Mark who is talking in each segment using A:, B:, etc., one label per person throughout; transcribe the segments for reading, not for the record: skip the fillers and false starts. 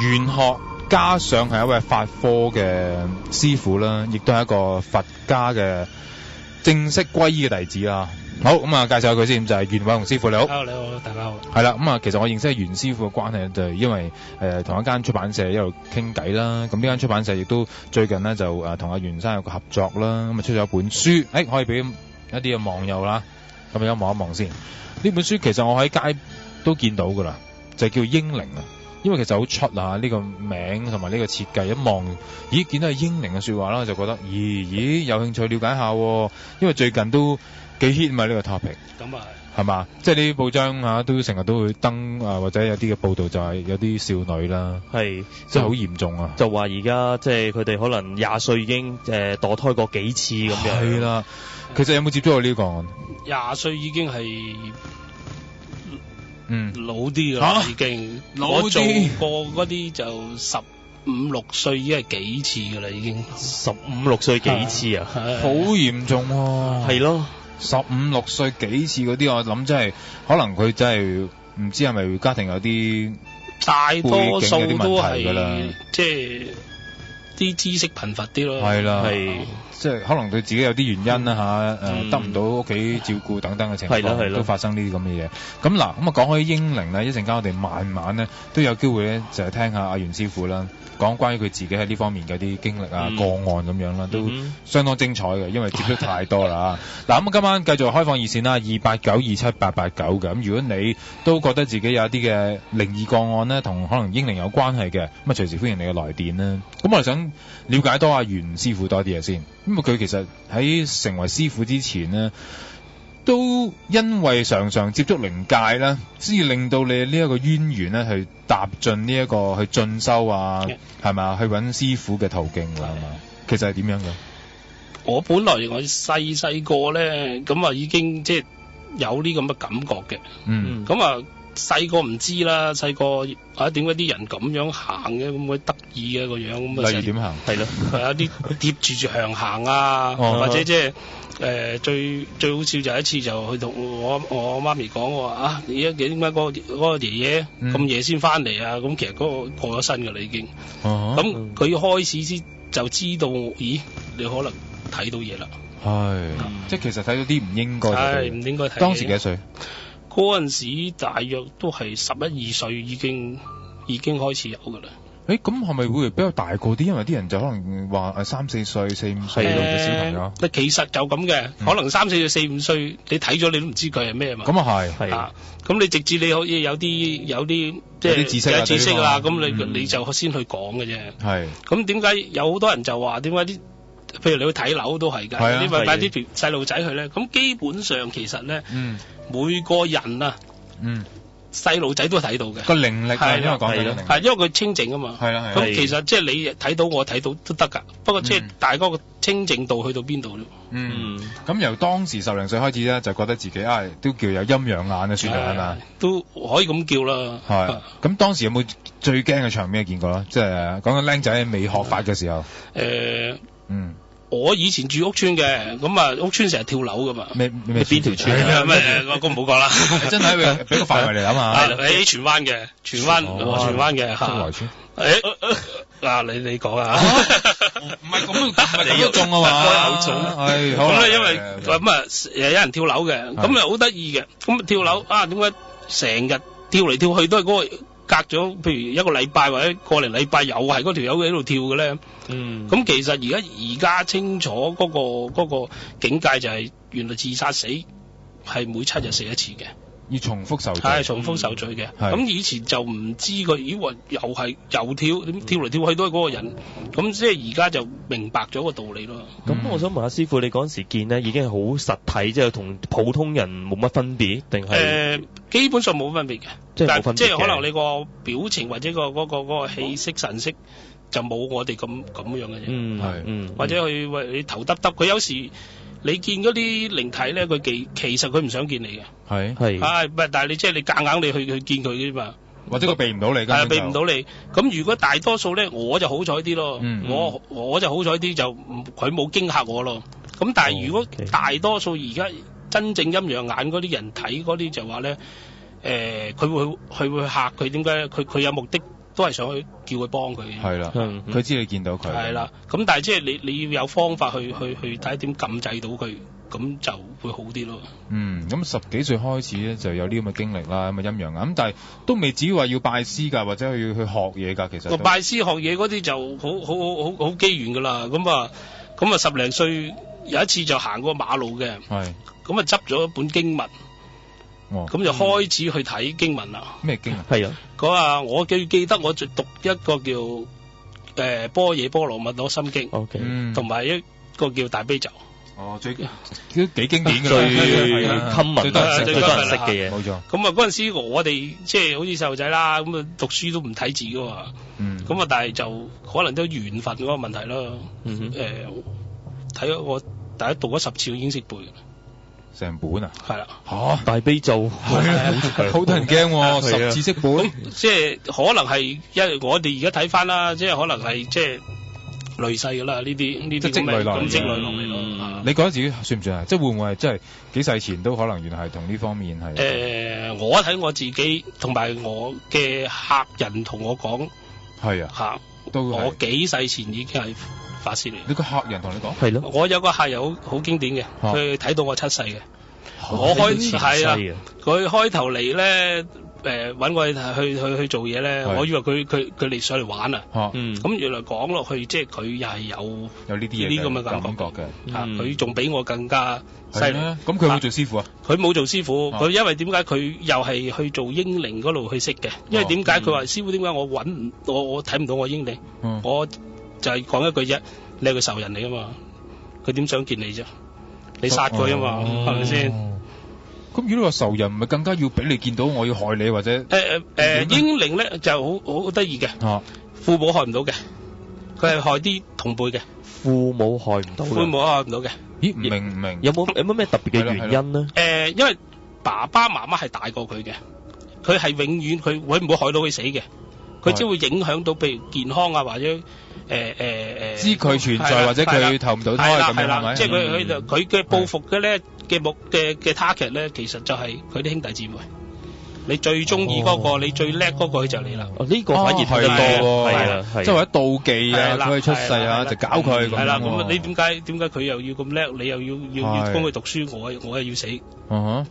A: 玄學加上係一位法科嘅師傅啦，亦都係一個佛家嘅正式皈依嘅弟子啦。好，咁啊，介紹下佢先，就係袁偉雄師傅。你好。
B: 你好，大家好。
A: 係啦，咁啊，其實我認識袁師傅嘅關係就係因為同一間出版社一路傾偈啦。咁呢間出版社亦都最近咧就同阿袁生有個合作啦。咁啊出咗一本書，可以俾一啲嘅網友啦，咁而家望一望先。呢本書其實我喺街都見到噶啦，就叫英靈啊。因為其實好出啊，呢個名同埋呢個設計，一望咦見到係英靈嘅說話啦，就覺得咦有興趣了解下喎。因為最近都幾 hit 嘛呢個 topic。
B: 咁啊
A: 係嘛？即係呢啲報章都成日都會登或者有啲嘅報道就係有啲少女啦，
C: 係
A: 即係好嚴重啊！
C: 就話而家即係佢哋可能20歲已經墮胎過幾次咁樣。
A: 係啦，其實有冇接觸過呢個案
B: ？20歲已經係老啲㗎啦，已經。我做過嗰啲就15、16歲已經係幾次㗎啦，已經。
C: 15、16歲幾次啊？
A: 好嚴重喎！
C: 係咯。
A: 15、16歲幾次嗰啲，我諗真係可能佢真係唔知係咪家庭有啲
B: 大多數都
A: 係
B: 即係啲知識貧乏啲咯。
A: 係啦，係即係可能對自己有啲原因啦得唔到屋企照顧等等嘅情況，都發生呢啲咁嘅嘢。咁嗱，咁啊講開英靈咧，一陣間我哋慢慢咧都有機會咧就係聽下阿袁師傅啦，講關於佢自己喺呢方面嘅啲經歷啊、個案咁樣啦，都相當精彩嘅，因為接觸太多啦。嗱，咁今晚繼續開放熱線啦，28927889嘅。咁如果你都覺得自己有一啲嘅靈異個案咧，同可能英靈有關係嘅，咁啊隨時歡迎你嘅來電啦。咁我哋想了解多阿袁師傅多啲嘢先。因為佢其實喺成為師傅之前呢，都因為常常接觸靈界啦，先至令到你呢一個淵源咧去踏進呢一個去進修啊，係咪去揾師傅嘅途徑㗎嘛？其實係點樣嘅？
B: 我本來我細個咧，咁啊已經即係有呢咁嘅感覺嘅。咁啊細個唔知啦，細個點解啲人咁樣行嘅，咁鬼得意嘅個樣咁啊？
A: 例如點行？
B: 係咯，係有啲貼住牆行啊，或者即係最好笑就一次就去同我媽咪講，我話啊，而家點解嗰個爺爺咁夜先翻嚟啊？咁其實嗰個過咗身㗎啦已經。咁佢開始先就知道，咦，你可能睇到嘢啦。係，
A: 即係其實睇到啲唔應該睇。
B: 係唔應該睇。
A: 當時幾多歲？
B: 嗰陣時大約都係11、12歲已經開始有㗎啦。
A: 咁係咪會比較大個啲？因為啲人就可能話3、4歲、4、5歲嘅小朋友。
B: 其實就咁嘅，可能3、4歲、4、5歲，你睇咗你都唔知佢係咩嘛。
A: 咁啊係。
B: 咁你直至你可以有啲即係有知識啦，咁你就先去講嘅啫。係。咁點解有好多人就話點解啲？譬如你去睇樓都係㗎，你咪帶啲細路仔去咧。咁基本上其實咧，每個人啊，細路仔都睇到嘅個
A: 靈力係因為講到靈力，
B: 係因為佢清靜啊嘛。係啦係。咁其實即係你睇到我睇到都得㗎，不過即係大家個清靜度去到邊度咯。
A: 咁由當時10零歲開始咧，就覺得自己都叫有陰陽眼啊，算係嘛？
B: 都可以咁叫啦。
A: 係。咁當時有冇最驚嘅場面見過啦？即係講緊僆仔未學法嘅時候。
B: 我以前住屋村嘅，咁啊屋村成日跳樓噶嘛。
C: 咩邊條村啊？
B: 我唔好講啦。
A: 真係俾個範圍嚟諗下。
B: 係喺荃灣嘅，荃灣嘅
A: 福來村。
B: 你講啊？
A: 唔係咁都中啊嘛。
B: 有中。
A: 係。
B: 咁咧，因為咁啊，有人跳樓嘅，咁啊好得意嘅。咁跳樓點解成日跳嚟跳去都係嗰個？隔咗譬如一個禮拜或者個零禮拜，又係嗰條友喺度跳嘅咧。咁其實而家清楚嗰個境界就係原來自殺死係每7日死一次嘅，
A: 要重複受罪。
B: 係重複受罪嘅。咁以前就唔知佢，又係又跳，點跳嚟跳去都係嗰個人。咁即係而家就明白咗個道理咯。
C: 咁我想問下師傅，你嗰陣時見咧已經係好實體，即係同普通人冇乜分別，定係？基本上冇分別嘅，即係可能你個表情或者嗰個氣息神色就冇我哋咁樣嘅啫。或者佢為你頭耷耷，佢有時你見嗰啲靈體咧，佢其實佢唔想見你嘅。係但係你即係你夾硬你去見佢嘅嘛。或者佢避唔到你。係避唔到你。咁如果大多數咧，我就好彩啲咯。我就好彩啲，就佢冇驚嚇我咯。咁但係如果大多數而家真正陰陽眼嗰啲人睇嗰啲就話咧，佢會嚇佢，點解佢有目的
B: 都係想去叫佢幫佢。
A: 係啦，佢知你見到佢。係
B: 啦，咁但係即係你要有方法去睇點禁制到佢，咁就會好啲咯。
A: 咁10幾歲開始咧就有呢咁嘅經歷啦，咁嘅陰陽眼，咁但係都未至於話要拜師㗎，或者去學嘢㗎，其實。
B: 拜師學嘢嗰啲就好機緣㗎啦，咁啊10零歲有一次就行過馬路嘅，咁啊執咗一本經文。咁就開始去睇經文啦。
A: 咩經啊？
B: 係啊，嗰我記得我就讀一個叫般若波羅蜜多心經，同埋一個叫大悲咒。
A: 最都幾經典嘅，
C: 最 common 最多人識嘅嘢。
A: 冇錯。
B: 咁啊嗰陣時我哋即係好似細路仔啦，咁啊讀書都唔睇字噶嘛。咁啊但係就可能都緣分嗰個問題啦。睇咗我第一讀咗10次已經識背。
A: 成本啊？
B: 係啦。
C: 大悲咒係
A: 好多人驚喎，10次識背。
B: 即係可能係因為我哋而家睇翻啦，即係可能係即係累世㗎啦，呢啲
A: 即係積累落嚟咯。你覺得自己算唔算啊？即係會唔會係即係幾世前都可能原來係同呢方面係？
B: 我睇我自己同埋我嘅客人同我講，
A: 係啊，
B: 我幾世前已經係法師嚟。
A: 你個客人同你講？
C: 係咯。
B: 我有個客人好經典嘅，佢睇到我7世嘅。我係啊，佢開頭嚟咧，揾我去做嘢咧，我以為佢嚟上嚟玩啊。咁原來講落去，即係佢又係有呢啲咁嘅感覺嘅。佢仲比我更加犀利。
A: 咁佢有冇做師傅啊？
B: 佢冇做師傅，佢因為點解佢又係去做英靈嗰度去識嘅？因為點解佢話師傅點解我睇唔到我英靈？我就係講一句啫，你係個仇人嚟㗎嘛，佢點想見你啫？你殺佢啊嘛，係咪先？
A: 咁如果話仇人，唔係更加要俾你見到我要害你或者？
B: 英靈咧就好得意嘅，父母害唔到嘅，佢係害啲同輩嘅。
C: 父母害唔到
B: 嘅。
A: 咦？唔明？
C: 有冇咩特別嘅原因咧？
B: 因為爸爸媽媽係大過佢嘅，佢係永遠佢會唔會害到佢死嘅？佢只會影響到譬如健康啊，或者
A: 知佢存在或者佢投唔到胎咁樣係咪？
B: 即係佢嘅報復嘅咧嘅 target 咧，其實就係佢啲兄弟姊妹。你最中意嗰個，你最叻嗰個就你啦。
C: 呢個反而睇得多，係啊，
A: 即係或者妒忌啊，佢出世啊，就搞佢咁。
B: 係啦，咁你點解佢又要咁叻？你又要幫佢讀書，我又要死。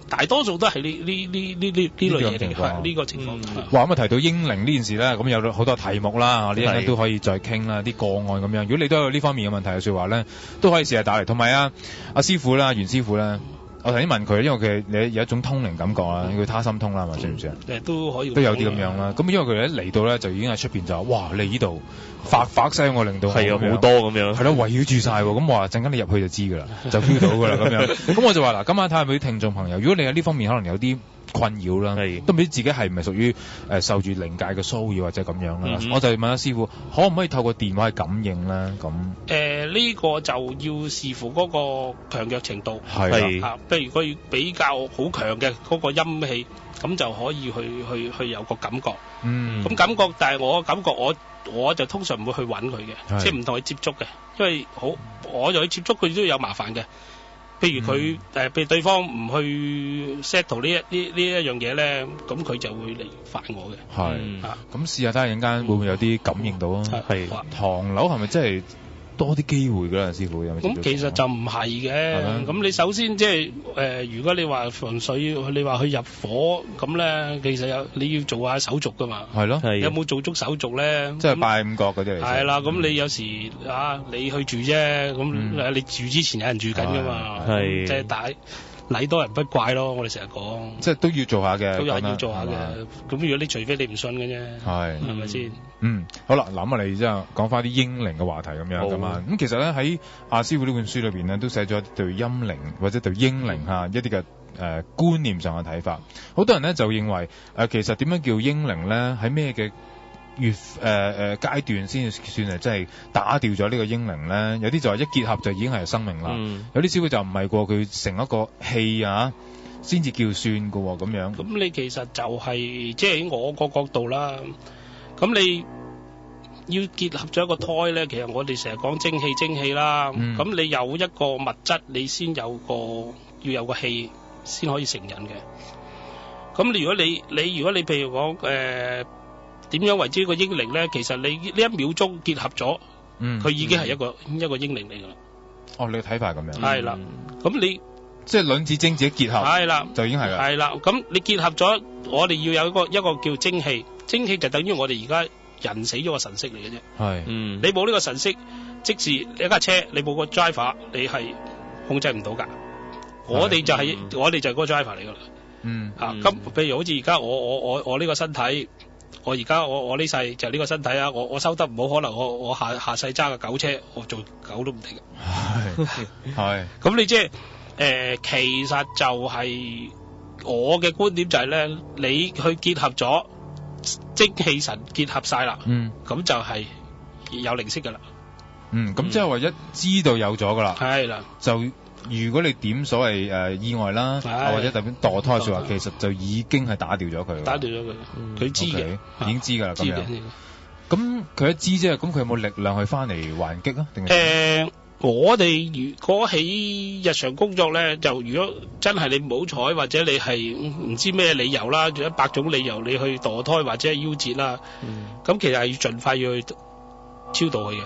B: 大多數都係呢類嘢嚟嘅，呢個情況。
A: 話咁啊，提到英靈呢件事咧，咁有好多題目啦，我哋一陣都可以再傾啦，啲個案咁樣。如果你都有呢方面嘅問題嘅説話咧，都可以試下打嚟。同埋阿師傅啦，袁師傅咧。我頭先問佢，因為佢有一種通靈感覺啦，叫他心通啦，係咪算唔算？
B: 都可以
A: 都有啲咁樣啦。咁因為佢哋一嚟到咧，就已經喺出邊就話：哇！你呢度發聲喎，令到
C: 係啊好多咁樣。
A: 係咯，圍繞住晒喎。咁我話陣間你入去就知㗎啦，就 feel 到㗎啦咁樣。咁我就話嗱，今晚睇下啲聽眾朋友，如果你喺呢方面可能有啲困擾啦，都唔知自己係唔係屬於受住靈界嘅騷擾或者咁樣啦。我就問下師傅，可唔可以透過電話去感應咧？咁
B: 呢個就要視乎嗰個強弱程度。
A: 係
B: 譬如佢比較好強嘅嗰個陰氣，咁就可以去有個感覺。咁感覺，但係我感覺我就通常唔會去揾佢嘅，即係唔同佢接觸嘅，因為我就去接觸佢都有麻煩嘅。譬如佢譬如對方唔去 settle 呢一樣嘢咧，咁佢就會嚟煩我嘅。咁試下睇下陣間會唔會有啲感應到啊？
A: 唐樓係咪真係多啲機會㗎啦，師傅有冇？
B: 咁其實就唔係嘅。咁你首先即係如果你話純粹你話去入伙咁咧，其實你要做下手續㗎嘛。係咯。有冇做足手續咧？
A: 即係拜五角嗰啲嚟。係
B: 啦，咁你有時你去住啫，咁你住之前有人住緊㗎嘛。係。即係禮多人不怪咯，我哋成日講。即係都要做下嘅。都有要做下嘅。咁如果你除非你唔信嘅啫。係咪先？
A: 好啦，諗下你之後講翻啲英靈嘅話題咁樣㗎嘛。咁其實咧喺阿師傅呢本書裏邊咧，都寫咗對陰靈或者對英靈一啲嘅觀念上嘅睇法。好多人咧就認為其實點樣叫英靈咧？喺咩嘅階段先算係真係打掉咗呢個英靈咧？有啲就話一結合就已經係生命啦。有啲師傅就唔係過佢成一個氣先至叫算㗎喎，咁樣。咁你其實就係即係喺我個角度啦。咁你要結合咗一個胎咧，其實我哋成日講精氣啦。咁你有一個物質，你先要有個氣，先可以成人嘅。咁如果你譬如講
B: 點樣為之一個英靈咧？其實你呢一秒鐘結合咗，佢已經係一個英靈嚟噶啦。
A: 哦，你嘅睇法係咁樣。
B: 係啦，咁你
A: 即係卵子精子結合，係啦，就已經係啦。
B: 係啦，咁你結合咗，我哋要有一個叫精氣，精氣就等於我哋而家人死咗個神識嚟嘅啫。係，你冇呢個神識，即使一架車你冇個 driver， 你係控制唔到噶。我哋就係嗰個 driver 嚟噶啦。咁譬如好似而家我呢個身體，我而家我呢世就呢個身體啊，我收得唔好，可能我下世揸個狗車，我做狗都唔定嘅。係，咁你即係其實就係我嘅觀點就係咧，你去結合咗精氣神結合晒啦，咁就係有靈識噶啦。
A: 咁即係話一知道有咗噶啦，係啦，就。如果你點所謂意外啦，或者特別墮胎嘅話，其實就已經係打掉咗佢。打掉咗佢，佢知嘅，已經知㗎啦。咁樣，咁佢一知啫，咁佢有冇力量去翻嚟還擊啊？定係
B: 我哋如果喺日常工作咧，就如果真係你唔好彩，或者你係唔知咩理由啦，仲有100種理由你去墮胎或者係夭折啦，咁其實係要盡快要去超度佢嘅。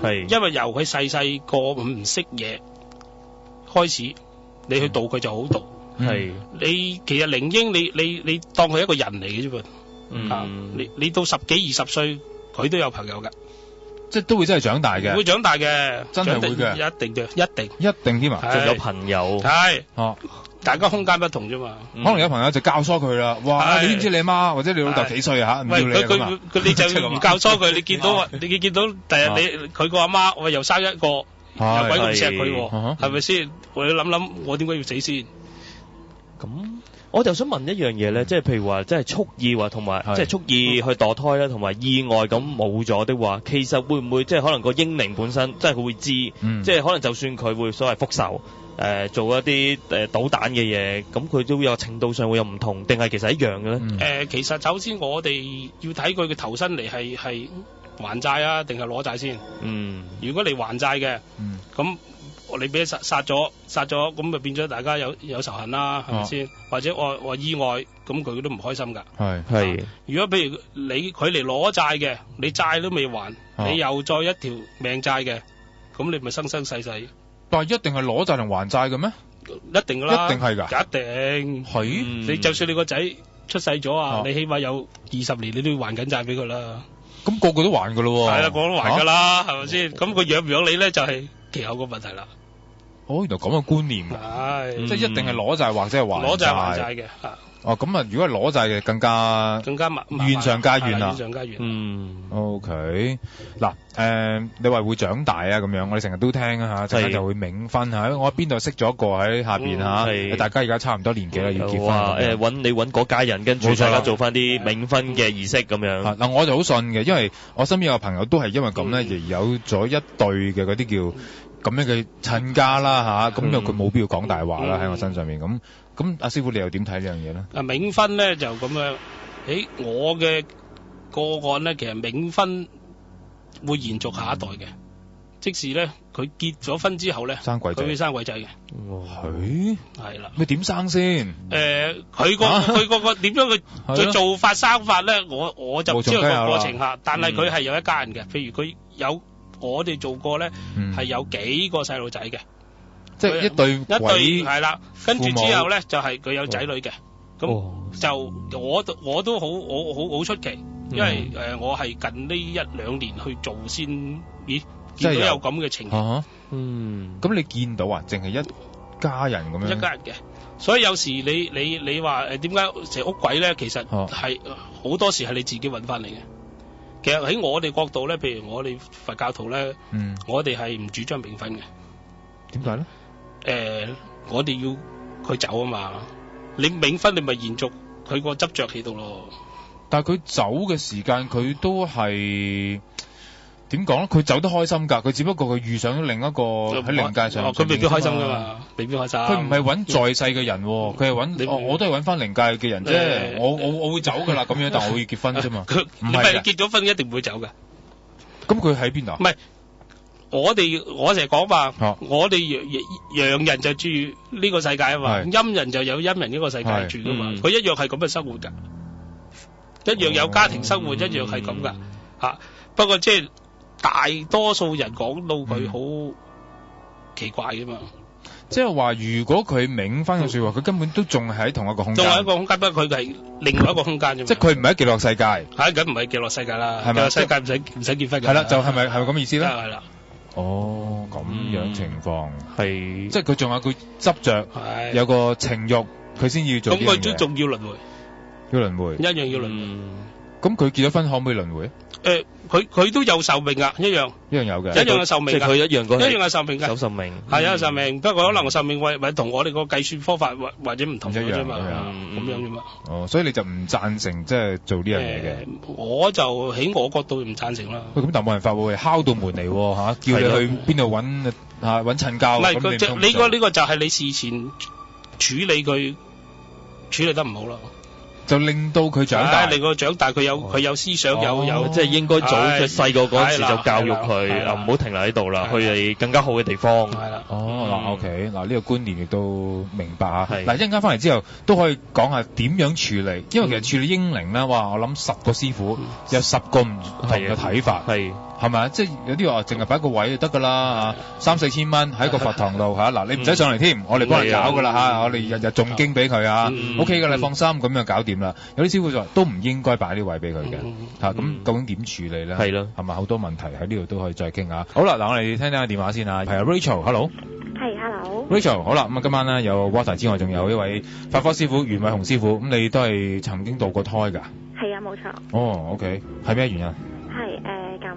B: 係，因為由佢細個唔識嘢開始，你去度佢就好度。係，你其實靈嬰你當佢一個人嚟嘅啫噃。你到10幾20歲，佢都有朋友㗎，
A: 即係都會真係長大嘅。會
B: 長大嘅，
A: 真係會嘅，
B: 一定嘅，
A: 一定添啊！
C: 仲有朋友。
B: 係，大家空間不同啫嘛。
A: 可能有朋友就教唆佢啦。哇！你知唔知你媽或者你老豆幾歲嚇？唔要你咁啊！
B: 佢你就唔教唆佢，你見到第日佢個阿媽，我又生一個，有鬼咁錫佢，係咪先？我要諗，我點解要死先？
C: 咁我就想問一樣嘢咧，即係譬如話，即係蓄意或同埋即係蓄意去墮胎啦，同埋意外咁冇咗的話，其實會唔會即係可能個嬰靈本身，即係佢會知，即係可能就算佢會所謂復仇，做一啲搗蛋嘅嘢，咁佢都有程度上會有唔同，定係其實一樣嘅咧？
B: 其實首先我哋要睇佢嘅投身嚟係還債啊，定係攞債先？如果你還債嘅，咁你俾佢殺咗，咁咪變咗大家有仇恨啦，係咪先？或者我意外，咁佢都唔開心噶。係。如果譬如佢嚟攞債嘅，你債都未還，你又再一條命債嘅，咁你咪生生世世。
A: 但係一定係攞債同還債嘅咩？
B: 一定噶啦。一定
A: 係噶。
B: 一定。係。你就算你個仔出世咗啊，你起碼有20年，你都要還緊債俾佢啦。
A: 咁個個都還噶咯喎。係啦，個個都還噶啦，係咪先？咁佢養唔養你咧，就係其後個問題啦。原來咁嘅觀念，即係一定係攞債或者係還債。攞債還債嘅，咁啊，如果係攞債嘅更加怨上加怨啦。怨上加怨。OK。嗱，你話會長大啊咁樣，我哋成日都聽啊嚇，陣間就會冥婚嚇。我喺邊度識咗一個喺下邊嚇，大家而家差唔多年紀啦，要結婚。揾嗰家人，跟住大家做翻啲冥婚嘅儀式咁樣。嗱，我就好信嘅，因為我身邊有個朋友都係因為咁咧，而有咗一對嘅嗰啲叫咁樣嘅親家啦嚇，咁又佢冇必要講大話啦喺我身上面咁。咁阿師傅你又點睇呢樣嘢咧？冥婚咧就咁樣，我嘅個案咧，其實冥婚會延續下一代嘅，即使咧佢結咗婚之後咧，佢會生鬼仔嘅。係啦。咪點生先？佢個點樣佢做法生法咧？我就唔知佢個過程下，但係佢係有一家人嘅，譬如佢有。我哋做過咧，係有幾個細路仔嘅，即係一對係啦。跟住之後咧，就係佢有仔女嘅。咁就我都好出奇，因為我係近呢1-2年去做先，見到有咁嘅情況。咁你見到啊？淨係一家人咁樣？一家人嘅，所以有時你話點解成屋鬼咧？其實係好多時係你自己揾翻嚟嘅。其實喺我哋角度咧，譬如我哋佛教徒咧，我哋係唔主張冥婚嘅。點解咧？我哋要佢走啊嘛。你冥婚，你咪延續佢個執着喺度咯。但係佢走嘅時間，佢都係點講咧？佢走得開心㗎。佢只不過佢遇上另一個喺靈界上，佢未必開心㗎嘛，未必開心。佢唔係揾在世嘅人，佢係揾我都係揾翻靈界嘅人啫。我會走㗎啦，咁樣，但我要結婚啫嘛。唔係結咗婚一定唔會走㗎。咁佢喺邊度？唔係我成日講話，我哋陽人就住呢個世界啊嘛，陰人就有陰人呢個世界住㗎嘛。佢一樣係咁嘅生活㗎。
B: 一樣有家庭生活，一樣係咁噶嚇。不過即係大多數人講到佢好奇怪㗎嘛。
A: 即係話，如果佢冥翻個說話，佢根本都仲係喺同一個空間。
B: 仲係一個空間，不過佢係另外一個空間啫嘛。
A: 即係佢唔係喺極樂世界。係，
B: 咁唔係極樂世界啦。
A: 係咪？
B: 極樂世界唔使結婚㗎。係
A: 啦，就係咪咁意思咧？
B: 係啦。
A: 哦，咁樣情況
C: 係，
A: 即係佢仲有佢執着，有個情慾，佢先要做呢樣嘢。
B: 咁佢都仲要輪迴。
A: 要輪迴。一
B: 樣要輪迴。
A: 咁佢結咗婚可唔可以輪迴？
B: 佢都有壽命啊，一樣
A: 有嘅，
B: 一樣嘅壽命，
C: 即係佢一樣
B: 嘅壽命㗎，
C: 守壽命
B: 係有壽命，不過可能壽命或同我哋個計算方法或者唔同嘅啫嘛，咁樣啫嘛。
A: 哦，所以你就唔贊成即係做呢樣嘢嘅？
B: 我就喺我角度唔贊成啦。
A: 咁但冇辦法喎，敲到門嚟嚇，叫你去邊度揾親教？唔係，
B: 呢個就係你事前處理得唔好啦。
A: 就令到佢長大，
B: 令佢長大，佢有思想，有
C: 即係應該早佢細個嗰陣時就教育佢，唔好停留喺度啦，去係更加好嘅地方。
B: 係啦。
A: OK，嗱呢個觀念亦都明白啊。嗱一陣間翻嚟之後都可以講下點樣處理，因為其實處理嬰靈咧，哇！我諗10個師傅有10個唔同嘅睇法。係咪啊？即係有啲話淨係擺個位就得㗎啦嚇，3-4千蚊喺個佛堂度嚇。嗱你唔使上嚟添，我哋幫你搞㗎啦嚇，我哋日日誦經俾佢啊。OK 㗎，你放心，咁樣搞掂啦。有啲師傅就話都唔應該擺啲位俾佢嘅嚇，咁究竟點處理咧？係咯，係咪好多問題喺呢度都可以再傾下。好啦，嗱我哋聽下電話先啊。係啊 ，Rachel，hello。
D: 係 ，hello。
A: Rachel，好啦，咁啊今晚咧有 Water 之外，仲有一位法科師傅袁偉雄師傅，咁你都係曾經墮過胎㗎？
D: 係啊，冇錯。
A: 哦，OK，係咩原因？
D: 係咁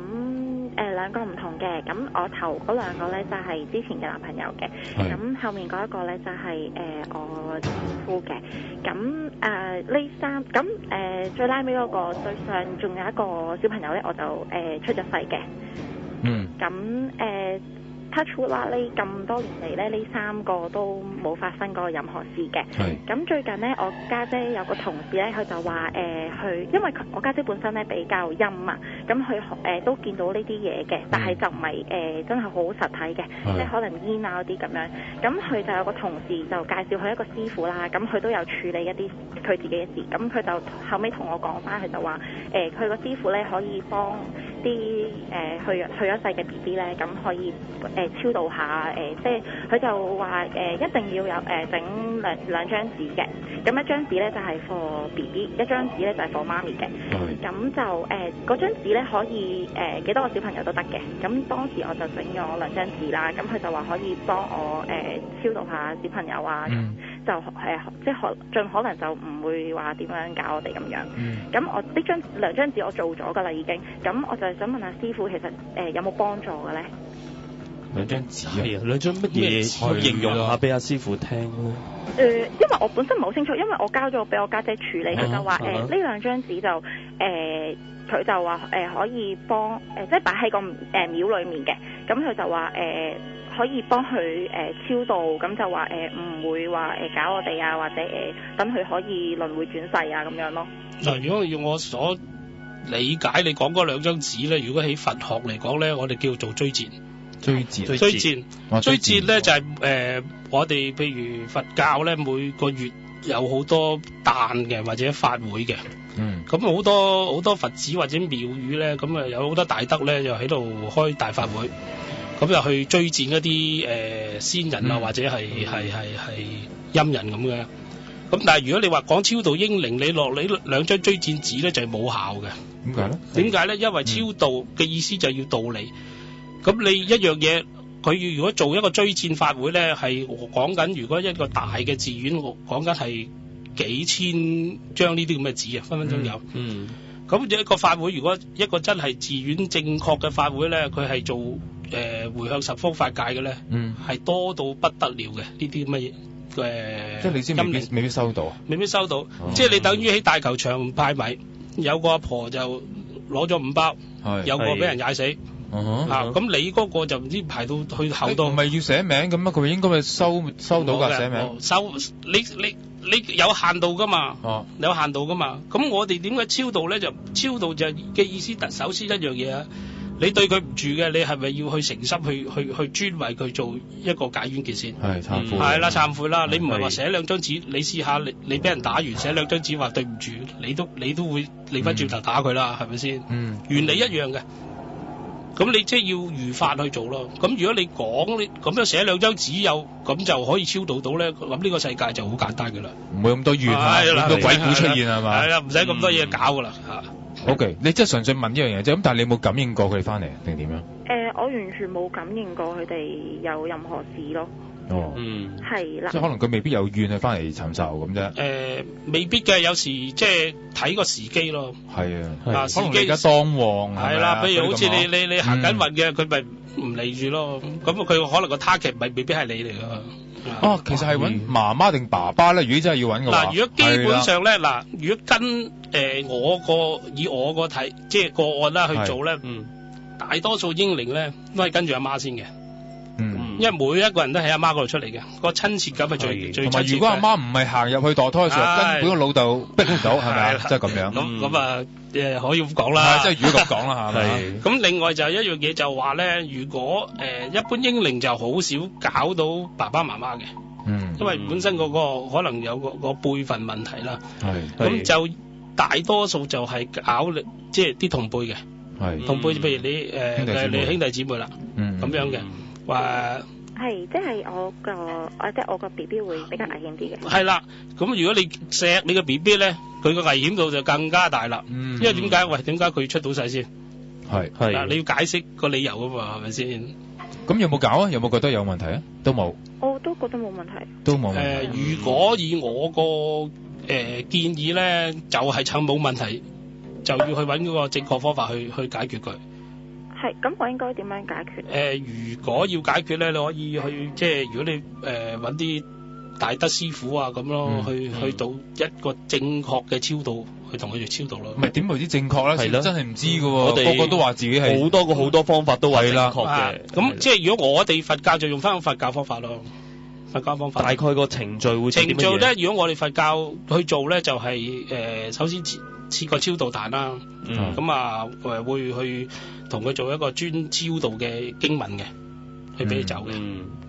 D: 兩個唔同嘅，咁我頭嗰兩個咧就係之前嘅男朋友嘅，咁後面嗰一個咧就係我前夫嘅，咁呢三咁最拉尾嗰個對上仲有一個小朋友咧，我就出咗世嘅，咁touch wood 啦，呢咁多年嚟咧，呢3個都冇發生過任何事嘅。咁最近咧，我家姐有個同事咧，佢就話因為我家姐本身咧比較陰啊，咁佢都見到呢啲嘢嘅，但係就唔係真係好實體嘅，即係可能煙啊嗰啲咁樣。咁佢就有個同事就介紹佢一個師傅啦，咁佢都有處理一啲佢自己嘅事。咁佢就後尾同我講翻，佢就話佢個師傅咧可以幫啲去咗世嘅 B B 咧，咁可以超度下即係佢就話一定要有整兩張紙嘅，咁一張紙咧就係 for B B， 一張紙咧就係 for 媽咪嘅。咁就嗰張紙咧可以幾多個小朋友都得嘅。咁當時我就整咗2張紙啦，咁佢就話可以幫我超度下小朋友啊，就即係盡可能就唔會話點樣搞我哋咁樣。咁我呢2張紙我做咗㗎啦已經，咁我就想問下師傅，其實有冇幫助嘅咧
A: ？2張紙
C: 啊，2張乜嘢去形容下俾阿師傅聽咧？
D: 因為我本身唔係好清楚，因為我交咗俾我家姐處理，佢就話呢2張紙就佢就話可以幫即係擺喺個廟裏面嘅，咁佢就話可以幫佢超度，咁就話唔會話搞我哋啊，或者等佢可以輪迴轉世啊咁樣咯。
B: 嗱，如果用我所理解你講嗰2張紙咧，如果喺佛學嚟講咧，我哋叫做追戰。追戰咧就係我哋譬如佛教咧每個月有好多誕嘅或者法會嘅，咁好多佛寺或者廟宇咧，咁啊有好多大德咧就喺度開大法會，咁就去追戰一啲仙人啊或者係陰人咁嘅。咁但係如果你話講超度嬰靈，你落你2張追戰紙咧就係冇效嘅。
A: 點解咧？
B: 點解咧？因為超度嘅意思就係要度你。咁你一樣嘢，佢如果做一個追戰法會咧，係講緊如果一個大嘅寺院，講緊係幾千張呢啲咁嘅紙啊，分分鐘有。咁一個法會，如果一個真係寺院正確嘅法會咧，佢係做回向10方法界嘅咧，係多到不得了嘅呢啲咁嘅嘢。
A: 即係你先未必收到啊？未必收到，
B: 即係你等於喺大球場派米，有個阿婆就攞咗5包，有個俾人踩死。咁你嗰個就唔知排到去後度，唔係要寫名咁啊？佢應該咪收到㗎寫名。你有限度㗎嘛？有限度㗎嘛？咁我哋點解超度咧？就超度就嘅意思，首先一樣嘢啊，你對佢唔住嘅，你係咪要去誠心去專為佢做一個解冤結先？
A: 係懺悔。
B: 係啦，懺悔啦！你唔係話寫兩張紙，你試下你俾人打完寫兩張紙話對唔住，你都會擰翻轉頭打佢啦，係咪先？原理一樣嘅。咁你即係要如法去做咯。咁如果你講你咁樣寫兩張紙咁就可以超度到咧，咁呢個世界就好簡單噶啦，
A: 唔會咁多怨咁多鬼故出現係嘛？
B: 係啦，唔使咁多嘢搞噶啦嚇。
A: OK，你即係純粹問呢樣嘢啫。咁但係你有冇感應過佢哋翻嚟定點樣？
D: 我完全冇感應過佢哋有任何事咯。
A: 哦，
D: 係啦。
A: 即係可能佢未必有怨去翻嚟尋仇咁啫。
B: 未必嘅，有時即係睇個時機咯。
A: 係啊，
B: 可能
A: 你而家當旺
B: 係啦，譬如好似你行緊運嘅，佢咪唔理住咯。咁佢可能個 target 未必係你嚟㗎。
A: 其實係揾媽媽定爸爸咧？如果真係要揾嘅話，
B: 如果基本上咧，如果跟以我個睇即係個案啦去做咧，大多數英靈咧都係跟住阿媽先嘅。因為每一個人都喺阿媽嗰度出嚟嘅，個親切感係最親切。同埋
A: 如果阿媽唔係行入去墮胎嘅時候，根本個老豆逼唔到，係咪啊？即係咁樣。
B: 咁可以咁講啦。
A: 即係如果咁講啦，係咪？
B: 咁另外就一樣嘢就話咧，如果一般英靈就好少搞到爸爸媽媽嘅。因為本身嗰個可能有個輩分問題啦。咁就大多數就係搞即係啲同輩嘅。同輩譬如你兄弟姊妹啦，咁樣嘅。話
D: 係，即係我個 B B 會比較危險啲嘅。
B: 係啦，咁如果你錫你個 B B 咧，佢個危險度就更加大啦。因為點解？喂，點解佢出到世先？係你要解釋個理由啊嘛，係咪先？
A: 咁有冇搞啊？有冇覺得有問題啊？都冇。
D: 我都覺得冇問題。
A: 都冇問題。
B: 如果以我個建議咧，就係趁冇問題，就要去揾嗰個正確方法去解決佢。
D: 係，咁我應該點樣解決？
B: 如果要解決咧，你可以去即係如果你揾啲大德師傅啊咁咯，去到一個正確嘅超度，去同佢哋超度咯。
A: 唔係點為之正確咧？係咯，真係唔知㗎喎。
C: 我哋
A: 個個都話自己係
C: 好多方法都係正確嘅。
B: 咁即係如果我哋佛教就用翻佛教方法咯，佛教方法。大
C: 概個程序會
B: 程序咧，如果我哋佛教去做咧，就係首先設個超度壇啦。咁會去同佢做一個專超度嘅經文嘅，去俾你走嘅，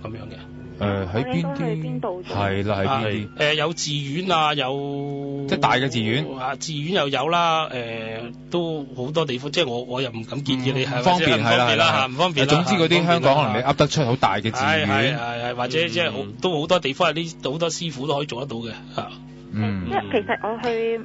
B: 咁樣嘅。
A: 喺邊啲？係啦，喺邊啲？
B: 有寺院啊，有
A: 即係大嘅寺院。
B: 寺院又有啦，都好多地方，即係我又唔敢建議你係
A: 方便係啦，
B: 唔方便啦。
A: 總之嗰啲香港可能你噏得出好大嘅寺院，
B: 係或者即係都好多地方係好多師傅都可以做得到嘅嚇。
D: 因為其實我去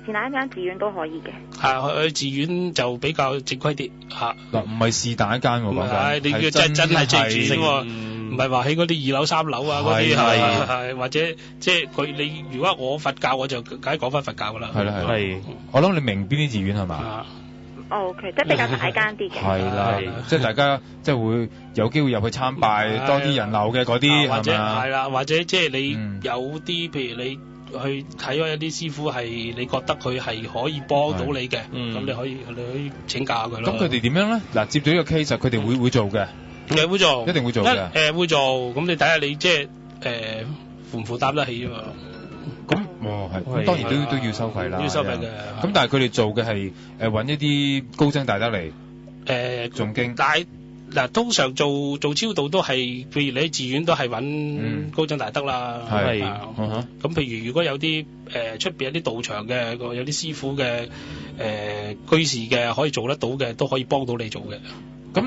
D: 前兩間寺院都可以嘅。
B: 去寺院就比較正規啲嚇。
A: 嗱，唔係是但一間喎，講緊
B: 你要真係正寺院喎，唔係話喺嗰啲2樓3樓啊嗰啲係或者即係你如果我佛教我就梗係講翻佛教噶啦。
A: 係。我諗你明邊啲寺院係嘛
D: ？OK，即係比較大間啲嘅。
A: 係啦，即係大家即係會有機會入去參拜多啲人流嘅嗰啲係嘛？
B: 係啦，或者即係你有啲譬如你去睇咗一啲師傅係你覺得佢係可以幫到你嘅，咁你可以請教下佢咯。
A: 咁佢哋點樣咧？嗱，接到呢個 case，佢哋會做嘅。
B: 會做，
A: 一定會做嘅。
B: 會做，咁你睇下你即係負唔負擔得起啊嘛？
A: 咁係，當然都要收費啦。
B: 要收費嘅。
A: 咁但係佢哋做嘅係揾一啲高僧大德嚟誦經。
B: 嗱，通常做超度都係，譬如你喺寺院都係揾高僧大德啦。
A: 係。
B: 咁譬如如果有啲出邊有啲道場嘅，有啲師傅嘅居士嘅可以做得到嘅，都可以幫到你做嘅。
A: 咁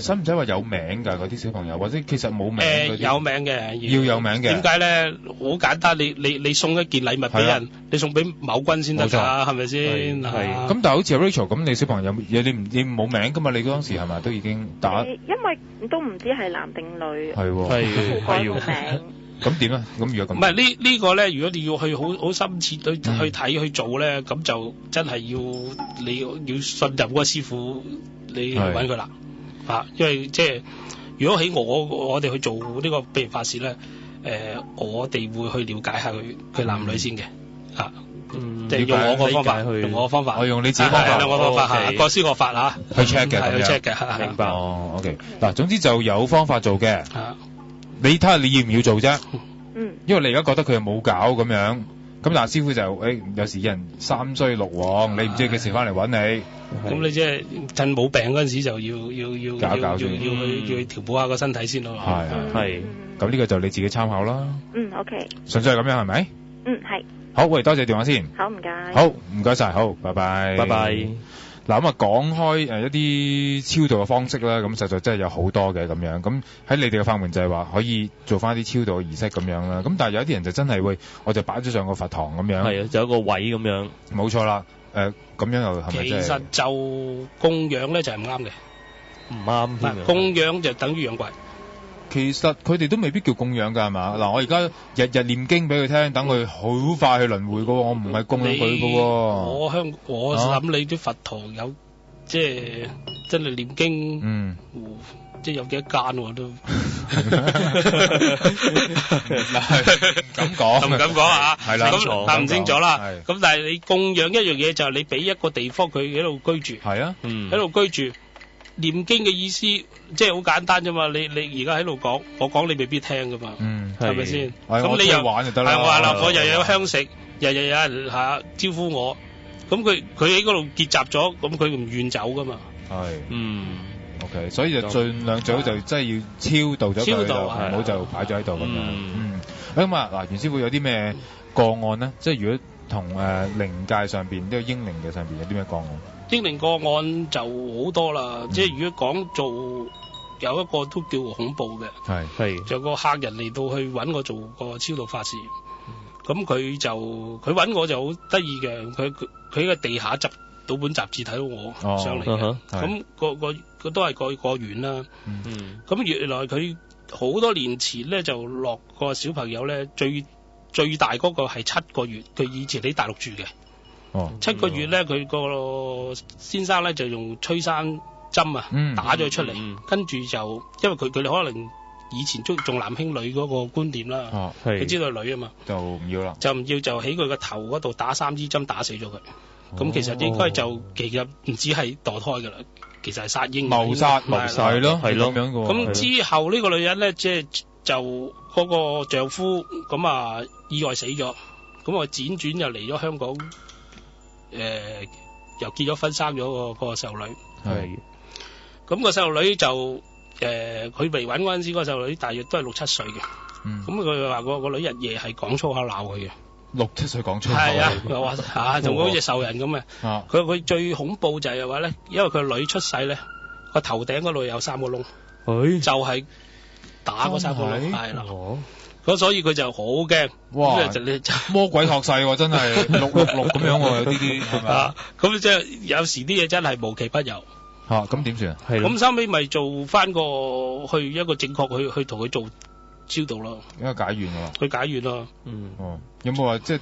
A: 使唔使話有名㗎嗰啲小朋友，或者其實冇名嗰啲？
B: 有名嘅，
A: 要有名嘅。點
B: 解咧？好簡單，你送一件禮物俾人，你送俾某君先得㗎，係咪先？係。
A: 咁但係好似 Rachel 咁，你小朋友你冇名㗎嘛？你嗰陣時係咪都已經打？
D: 因為都唔知係男定女。
A: 係喎。
D: 係要名。
A: 咁點啊？咁如果咁？
B: 唔係呢個咧，如果你要去好深切去睇去做咧，咁就真係你要信任嗰個師傅。你揾佢啦，因為即係如果喺我哋去做呢個秘密法事咧，我哋會去了解下佢男女先嘅，即係用我個方法，用我個方法，
A: 我用你自己方法，
B: 我方法各施各法嚇，
A: 去 check 嘅，
B: 去 check 嘅，
A: 明白。OK，嗱，總之就有方法做嘅，你睇下你要唔要做啫，因為你而家覺得佢又冇搞咁樣。咁但係師傅就有時人3衰6旺，你唔知幾時翻嚟揾你。
B: 咁你即係趁冇病嗰陣時就要搞去調補下個身體先咯。
A: 係。咁呢個就你自己參考啦。
D: OK。
A: 純粹係咁樣係咪？
D: 係。
A: 好，喂，多謝電話先。
D: 好，唔該。
A: 好，唔該晒，好，拜拜。
C: 拜拜。
A: 嗱咁啊，講開一啲超度嘅方式啦，咁實在真係有好多嘅咁樣。咁喺你哋嘅法門就係話可以做翻啲超度嘅儀式咁樣啦。咁但係有啲人就真係會，我就擺咗上個佛堂咁樣。
C: 係啊，就有個位咁樣。
A: 冇錯啦。咁樣又係咪
B: 其實就供養咧就係唔啱嘅，
C: 唔啱添。
B: 供養就等於養鬼。
A: 其實佢哋都未必叫供養㗎係嘛？嗱，我而家日日念經俾佢聽，等佢好快去輪迴㗎喎，我唔係供養佢㗎喎。
B: 我諗你啲佛堂有即係真係念經，即係有幾多間喎都。咁講，唔敢講啊！係啦，咁答唔清楚啦。咁但係你供養一樣嘢就係你俾一個地方佢喺度居住。係啊，喺度居住。念經嘅意思即係好簡單啫嘛，你而家喺度講，我講你未必聽噶嘛，係咪先？咁你又
A: 玩就得啦。
B: 係我話啦，我日日有香食，日日有人招呼我，咁佢喺嗰度結集咗，咁佢唔願走噶嘛。係，OK， 所以就盡量最好就真係要超度咗佢，唔好就擺咗喺度咁樣。咁啊嗱，袁師傅有啲咩個案咧？即係如果同靈界上邊，呢個英靈嘅上邊有啲咩個案？英靈個案就好多啦，即係如果講做有一個都叫恐怖嘅，係就個客人嚟到去揾我做個超度法事，咁佢揾我就好得意嘅，佢喺地下執到本雜誌睇到我上嚟嘅，咁個都係個緣啦，咁原來佢好多年前咧就落個小朋友咧，最大嗰個係7個月，佢以前喺大陸住嘅。7個月咧，佢個先生咧就用催生針打咗出嚟，跟住就因為佢哋可能以前重男輕女嗰個觀念啦，佢知道係女啊嘛，就唔要啦，就喺佢個頭嗰度打3支針打死咗佢。咁其實應該其實唔止係墮胎噶啦，其實係殺嬰謀殺係咯咁樣嘅。咁之後呢個女人咧，即係就嗰個丈夫咁意外死咗，咁輾轉又嚟咗香港。又結咗婚，生咗個細路女。係，咁個細路女就佢未揾嗰陣時，個細路女大約都係6、7歲嘅。咁佢話個女日夜係講粗口鬧佢嘅。6、7歲講粗口。係啊，佢話仲好似仇人咁嘅。佢最恐怖就係話咧，因為佢個女出世咧，個頭頂嗰度有3個窿，就係打嗰3個窿，係啦。咁所以佢就好驚，哇！魔鬼學勢喎，真係666咁樣喎，有啲係咪？咁即係有時啲嘢真係無奇不有。咁點算啊？咁收尾咪做翻去一個正確去同佢做超度咯。應該解怨喎。佢解怨咯。有冇話即係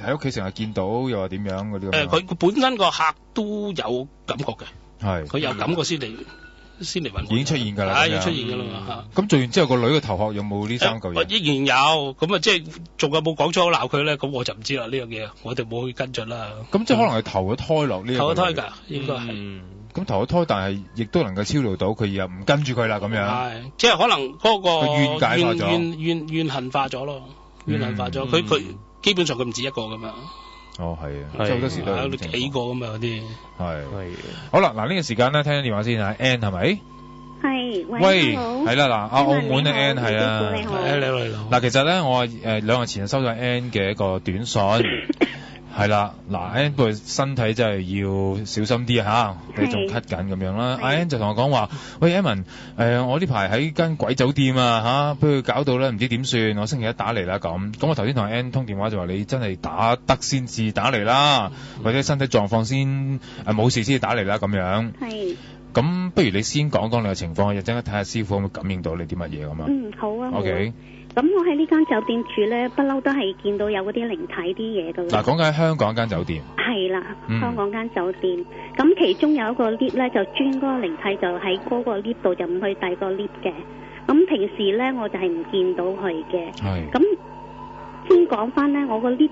B: 喺屋企成日見到又話點樣嗰啲？佢本身個客都有感覺嘅。係。佢有感覺先嚟揾我，已經出現㗎啦，已經出現㗎啦嘛。咁做完之後，個女嘅頭殼有冇呢3嚿嘢？依然有，咁即係仲有冇講粗口鬧佢咧？咁我就唔知啦，呢樣嘢我哋冇去跟進啦。咁即係可能係投咗胎落呢？投咗胎㗎，應該係。咁投咗胎，但係亦都能夠超度到佢，又唔跟住佢啦咁樣。係，即係可能嗰個怨解化咗，怨恨化咗咯，怨恨化咗。佢基本上佢唔止一個㗎嘛。係啊，即係好多時都有幾個咁嘛嗰啲。係。好啦，嗱呢個時間咧，聽電話先啊 ，Ann 係咪？係。喂，係啦，嗱，澳門嘅 Ann 係啊。你好。嗱，其實咧，我2日前收咗 Ann 嘅一個短信。係啦，嗱 ，Ann 佢身體真係要小心啲嚇，你仲咳緊咁樣啦。阿 Ann 就同我講話，喂 Evan，我呢排喺間鬼酒店啊嚇，俾佢搞到咧唔知點算，我星期1打嚟啦咁。咁我頭先同阿 Ann 通電話就話你真係打得先至打嚟啦，或者身體狀況先冇事先至打嚟啦咁樣。係。咁不如你先講講你嘅情況，一陣間睇下師傅可唔可以感應到你啲乜嘢咁啊？好啊。OK。咁我喺呢間酒店住咧，不嬲都係見到有嗰啲靈體啲嘢噶啦。嗱，講緊香港間酒店。係啦，香港間酒店。咁其中有一個 lift 咧，就專嗰個靈體就喺嗰個 lift 度，就唔去第二個 lift 嘅。咁平時咧，我就係唔見到佢嘅。係。咁先講翻咧，我個 lift，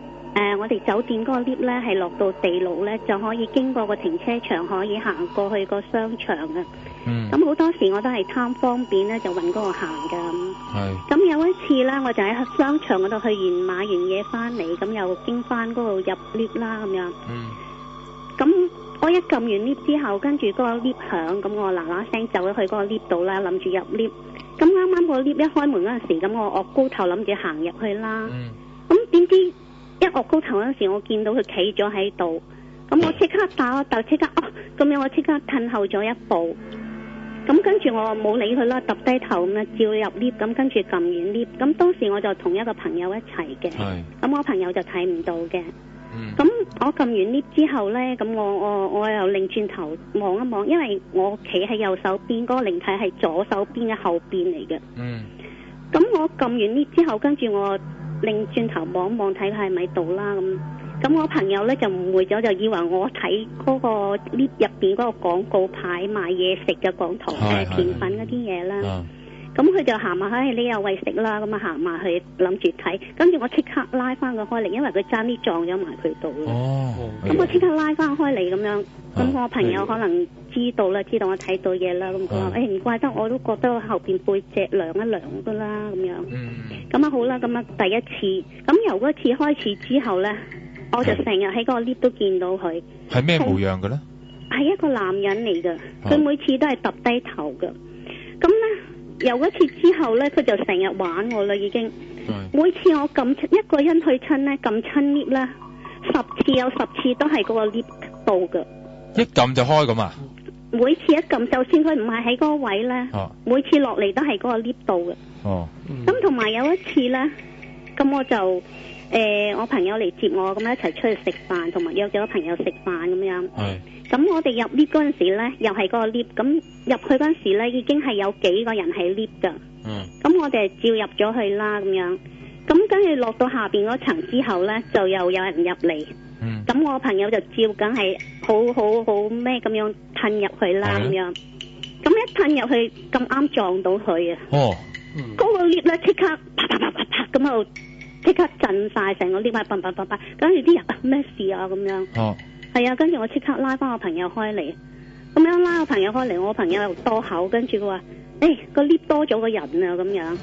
B: 我哋酒店嗰個 lift 咧係落到地牢咧，就可以經過個停車場，可以行過去個商場嘅。
E: 咁好多時我都係貪方便咧，就揾嗰個行㗎。咁有一次咧，我就喺商場嗰度去完買完嘢翻嚟，咁又經翻嗰度入 lift 啦咁樣。咁我一撳完 lift 之後，跟住嗰個 lift 響，咁我嗱嗱聲走咗去嗰個 lift 度啦，諗住入 lift。咁啱啱個 lift 一開門嗰陣時，咁我岳高頭諗住行入去啦。咁點知一岳高頭嗰陣時，我見到佢企咗喺度。咁我即刻打就即刻咁樣我即刻褪後咗一步。咁跟住我冇理佢啦，揼低頭咁樣照入 lift。咁跟住撳完 lift。咁當時我就同一個朋友一齊嘅。咁我朋友就睇唔到嘅。咁我撳完 lift 之後呢，咁我又擰轉頭望一望，因為我企喺右手邊，嗰個靈體係左手邊嘅後邊嚟嘅。咁我撳完 lift 之後，跟住我擰轉頭望一望，睇佢係咪度啦。咁我朋友呢就誤會咗，就以為我睇嗰個 lift 入邊嗰個廣告牌賣嘢食嘅廣告甜品嗰啲嘢啦。咁佢就行埋去，你有餵食啦，咁啊行埋去諗住睇，跟住我即刻拉翻佢開嚟，因為佢爭啲撞咗埋佢度咯。咁我即刻拉翻開嚟咁樣，咁我朋友可能知道啦，知道我睇到嘢啦，咁佢話唔怪得，我都覺得我後邊背脊涼一涼噶啦，咁樣。咁啊好啦，咁啊第一次，咁由嗰次開始之後咧，我就成日喺個 lift 都見到佢。
A: 係咩模樣嘅咧？
E: 係一個男人嚟嘅，佢每次都係揼低頭嘅。咁咧。由嗰次之後咧，佢就成日玩我啦，已經。每次我撳一個人去親咧，撳親 lift 咧，10次有10次都係嗰個 lift 度嘅。
A: 一撳就開咁啊？
E: 每次一撳，就算佢唔係喺嗰個位咧，每次落嚟都係嗰個 lift 度嘅。咁同埋有一次咧，咁我就我朋友嚟接我，咁一齊出去食飯，同埋約咗朋友食飯咁樣。咁我哋入 lift 嗰陣時咧，又係嗰個 lift，咁入去嗰陣時咧，已經係有幾個人喺 lift 噶。咁我哋照入咗去啦，咁樣。咁跟住落到下邊嗰層之後咧，就又有人入嚟。咁我朋友就照梗係好咩咁樣褪入去啦，咁樣。咁一褪入去，咁啱撞到佢啊！嗰個 lift 咧即刻啪啪啪啪啪咁就即刻震晒成個 lift，砰砰砰砰，跟住啲人咩事啊咁樣。係啊，跟住我即刻拉翻我朋友開嚟，咁樣拉我朋友開嚟，我朋友又多口，跟住佢話：個 lift 多咗個人啊咁樣。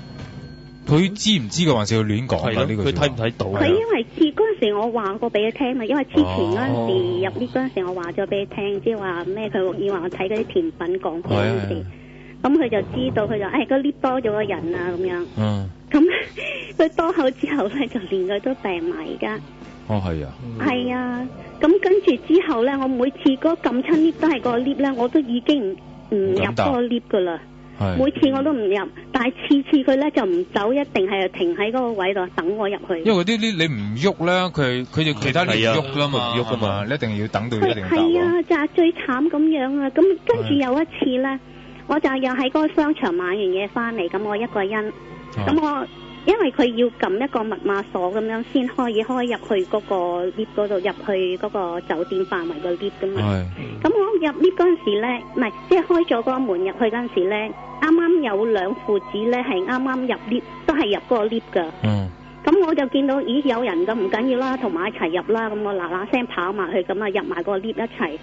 A: 佢知唔知嘅還是佢亂講啊？呢個
C: 佢睇唔睇到？
E: 佢因為知嗰陣時我話過俾佢聽啊，因為之前嗰陣時入 lift 嗰陣時我話咗俾佢聽，即係話咩佢以為我睇嗰啲甜品廣告嗰陣時，咁佢就知道，佢就個 lift 多咗個人啊咁樣。咁佢多口之後咧，就連佢都病埋而家。
A: 係啊。
E: 係啊。咁跟住之後咧，我每次嗰撳親 lift 都係個 lift 咧，我都已經唔入嗰個 lift 噶啦。每次我都唔入，但係次佢咧就唔走，一定係停喺嗰個位度等我入去。因
A: 為嗰啲 lift 你唔喐咧，佢就其他人喐啦嘛，唔喐噶嘛，你一定要等到一定到。
E: 係啊，就係最慘咁樣啊！咁跟住有一次咧，我就又喺嗰個商場買完嘢翻嚟，咁我一個人，咁我。因為佢要撳一個密碼鎖咁樣先可以開入去嗰個 lift 嗰度，入去嗰個酒店範圍個 lift 噶嘛。咁我入 lift 嗰陣時咧，唔係即係開咗個門入去嗰陣時咧，啱啱有兩父子咧係啱啱入 lift，都係入嗰個 lift 噶。咁我就見到咦有人咁唔緊要啦，同埋一齊入啦。咁我嗱嗱聲跑埋去，咁啊入埋個 lift 一齊。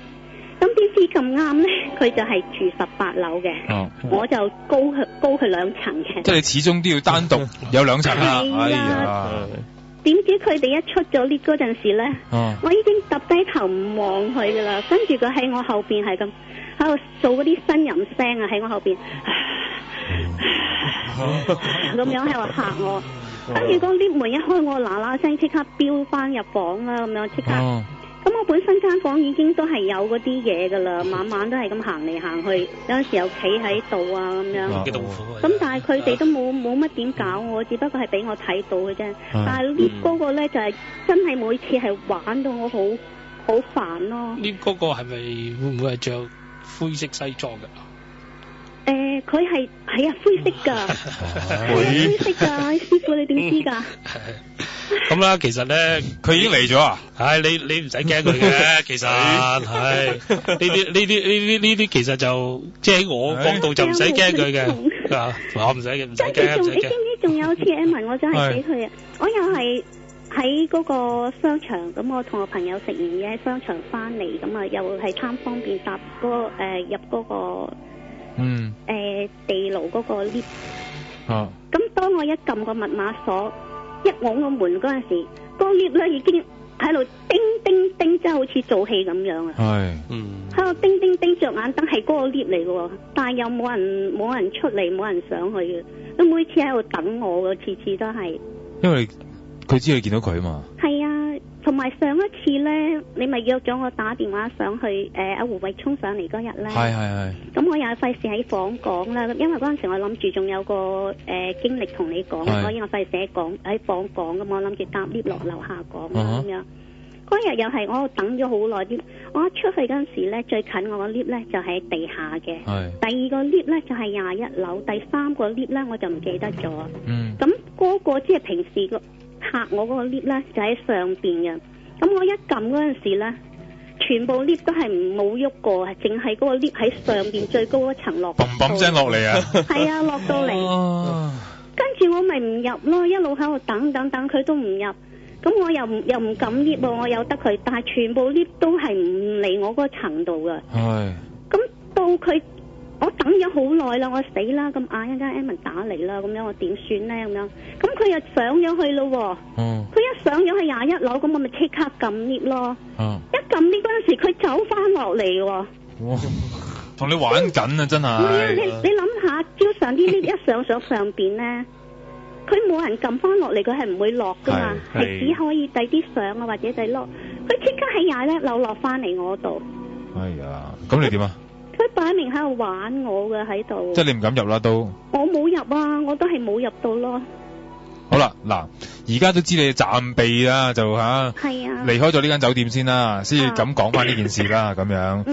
E: 咁點知咁啱咧，佢就係住18樓嘅，我就高佢2層嘅。
A: 即係你始終都要單獨有2層啦。哎呀！
E: 點知佢哋一出咗 lift 嗰陣時咧，我已經揼低頭唔望佢噶啦，跟住佢喺我後邊係咁喺度做嗰啲呻吟聲啊，喺我後邊咁樣喺度嚇我，跟住個 lift 門一開，我嗱嗱聲即刻飆翻入房啦，咁樣即刻。咁我本身間房已經都係有嗰啲嘢噶啦，晚晚都係咁行嚟行去，有陣時又企喺度啊咁樣。咁但係佢哋都冇乜點搞我，只不過係俾我睇到嘅啫。但係 lift 嗰個咧就係真係每次係玩到我好煩咯。
B: lift 嗰個係咪會唔會係着灰色西裝㗎？
E: 佢係啊灰色㗎，灰色㗎，師傅你點知㗎？
B: 咁啦，其實咧，
A: 佢已經嚟咗啊！
B: 你唔使驚佢嘅，其實係呢啲其實就即係喺我角度就唔使驚佢嘅，我唔使驚。你知唔知仲有次Emma我真係俾佢啊！我又係喺嗰個商場，咁我同我朋友食完嘢喺商場翻嚟，咁啊又係貪方便搭入嗰個
E: 地牢嗰個 lift。咁當我一撳個密碼鎖，一拱個門嗰陣時，個 lift 咧已經喺度叮叮叮，即係好似做戲咁樣啊！喺度叮叮叮，着眼燈係嗰個 lift 嚟嘅，但係又冇人出嚟，冇人上去嘅。佢每次喺度等我嘅，次次都係。因為
A: 佢知你見到佢啊嘛。
E: 係啊，同埋上一次咧，你咪約咗我打電話上去阿胡慧聰上嚟嗰日咧。係。咁我又費事喺房講啦，因為嗰陣時我諗住仲有個經歷同你講，所以我費事喺房講咁，我諗住搭 lift 落樓下講咁樣。嗰日又係我等咗好耐啲，我一出去嗰陣時咧，最近我個 lift 咧就喺地下嘅，第二個 lift 咧就係21樓，第三個 lift 咧我就唔記得咗。咁嗰個即係平時個嚇我嗰個 lift 咧就喺上邊嘅，咁我一撳嗰陣時咧，全部 lift 都係冇喐過，淨係嗰個 lift 喺上邊最高嗰層落，
A: 砰砰聲落嚟啊！
E: 係啊，落到嚟，跟住我咪唔入咯，一路喺度等，佢都唔入。咁我又唔敢 lift 喎，我由得佢，但係全部 lift 都係唔嚟我嗰層度㗎。咁到佢，我等咗好耐啦，我死啦！咁嗌一間 Emma 打嚟啦，咁樣我點算咧？咁樣，咁佢又上咗去咯。佢一上咗去21樓，咁我咪即刻撳 lift 咯。一撳 lift 嗰陣時，佢走翻落嚟喎。
A: 同你玩緊啊！真係。
E: 你諗下，朝上啲 lift 一上上邊咧。佢冇人撳翻落嚟，佢係唔會落噶嘛，係只可以遞啲相啊或者遞落。佢即刻喺21樓落翻嚟我度。
A: 哎呀，咁你點啊？
E: 佢擺明喺度玩我嘅喺度。
A: 即係你唔敢入啦都。我
E: 冇入啊，我都係冇入到咯。
A: 好啦，嗱，而家都知你暫避啦，就嚇。係啊。離開咗呢間酒店先啦，先至咁講翻呢件事啦，咁樣。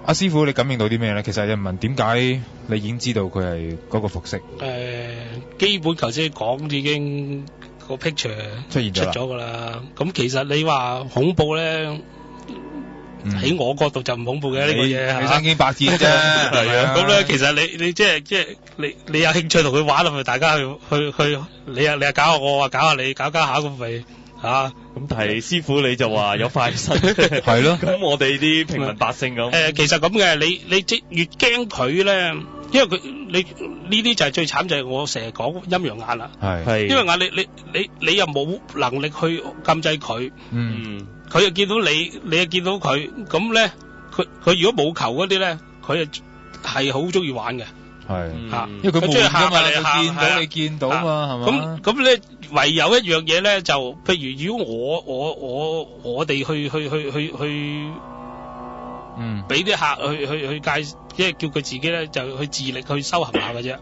A: 阿師傅，你感應到啲咩咧？其實有人問點解你已經知道佢係嗰個服飾？
B: 基本頭先講已經個 picture 出咗㗎啦。咁其實你話恐怖咧，喺我角度就唔恐怖嘅呢個嘢。
A: 你身經百戰啫，係啊。
B: 咁咧，其實你即係你有興趣同佢玩咪大家去，你又搞下我，搞下你，搞下咁咪。咁
C: 但係師傅你就話有快身，
A: 係咯。
C: 咁我哋啲平民百姓咁，
B: 其實咁嘅，你即越驚佢咧，因為佢你呢啲就係最慘，就係我成日講陰陽眼啦。係，因為眼你又冇能力去禁制佢，佢又見到你，你又見到佢，咁咧佢如果冇球嗰啲咧，佢係好中意玩嘅。
A: 因為佢冇㗎嘛，你見到嘛，係嘛？
B: 咁咧，唯有一樣嘢咧，就譬如如果我哋去俾啲客去介，即係叫佢自己咧就去自力去修行下嘅啫。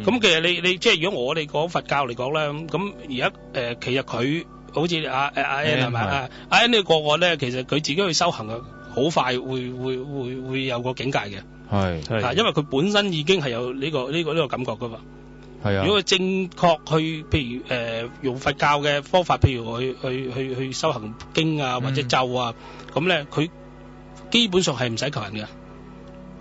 B: 咁其實你即係如果我哋講佛教嚟講咧，咁而家其實佢好似阿 Ann 係咪啊？阿 Ann 呢個個案咧，其實佢自己去修行嘅，好快會有個境界嘅。係，因為佢本身已經係有呢個感覺噶嘛。係啊。如果佢正確去，譬如用佛教嘅方法，譬如去修行經啊，或者咒啊，咁咧佢基本上係唔使求人嘅。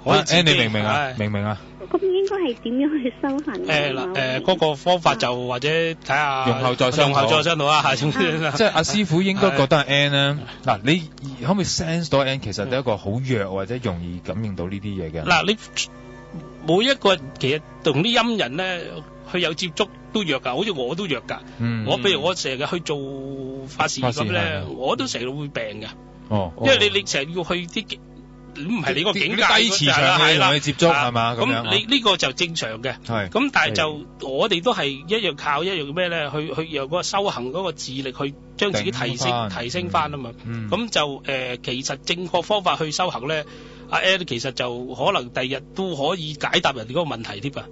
A: 你明唔明啊？明唔明啊？
E: 咁應該係點樣去修行？
B: 嗰個方法就或者睇下
A: 用後再相
B: 到啊，
A: 即係阿師傅應該覺得 Ann 咧，嗱，你可唔可以 sense 到 Ann 其實都係一個好弱或者容易感應到呢啲嘢嘅？
B: 嗱，你每一個其實同啲陰人咧，佢有接觸都弱㗎，好似我都弱㗎。我譬如我成日去做法事咁咧，我都成日會病嘅。因為你成日要去啲。唔係你個境界
A: 低磁場嘅同你接觸係嘛？咁
B: 你呢個就正常嘅。咁但係就我哋都係一樣靠一樣咩咧？去由嗰個修行嗰個智力去將自己提升翻啊嘛。咁就其實正確方法去修行咧，阿 Ed 其實就可能第日都可以解答人哋嗰個問題添啊。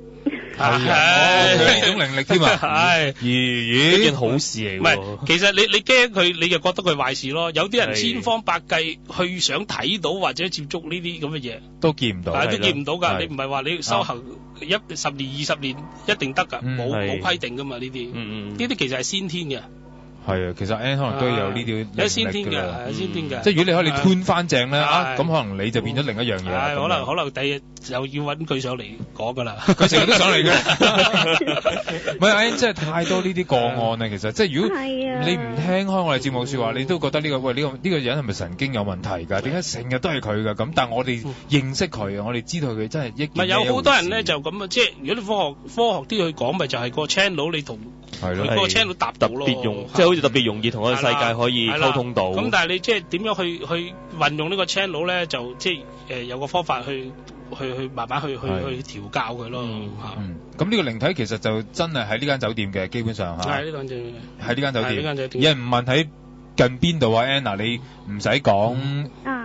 A: 係呢種能力添啊。
B: 係
C: 呢件好事嚟。
B: 唔係，其實你驚佢，你就覺得佢壞事咯。有啲人千方百計去想睇到或者接觸呢啲咁嘅嘢，
A: 都見唔到，
B: 都見唔到㗎。你唔係話你修行10年20年一定得㗎，冇規定㗎嘛呢啲。呢啲其實係先天嘅。
A: 係啊，其實 N 可能都有呢啲
B: 有先天嘅，有先天嘅。
A: 即係如果你可以吞翻正咧，咁可能你就變咗另一樣嘢。
B: 可能第日又要揾佢上嚟講㗎啦。
A: 佢成日都上嚟嘅。唔係 N， 即係太多呢啲個案啊，其實即係如果你唔聽開我哋節目説話，你都覺得呢個人係咪神經有問題㗎？點解成日都係佢㗎？咁但係我哋認識佢啊，我哋知道佢真係
B: 唔係有好多人咧就咁啊，即係如果你科學啲去講，咪就係個 channel 你同佢個 channel 搭到咯，
C: 即係好似特別容易同個世界可以溝通到。
B: 咁但係你即係點樣去運用呢個 channel 咧？就即係有個方法去慢慢去調教佢咯。
A: 咁呢個靈體其實就真係喺呢間酒店嘅，基本上嚇。喺呢間酒店。有人唔問喺近邊度啊 Anna， 你唔使講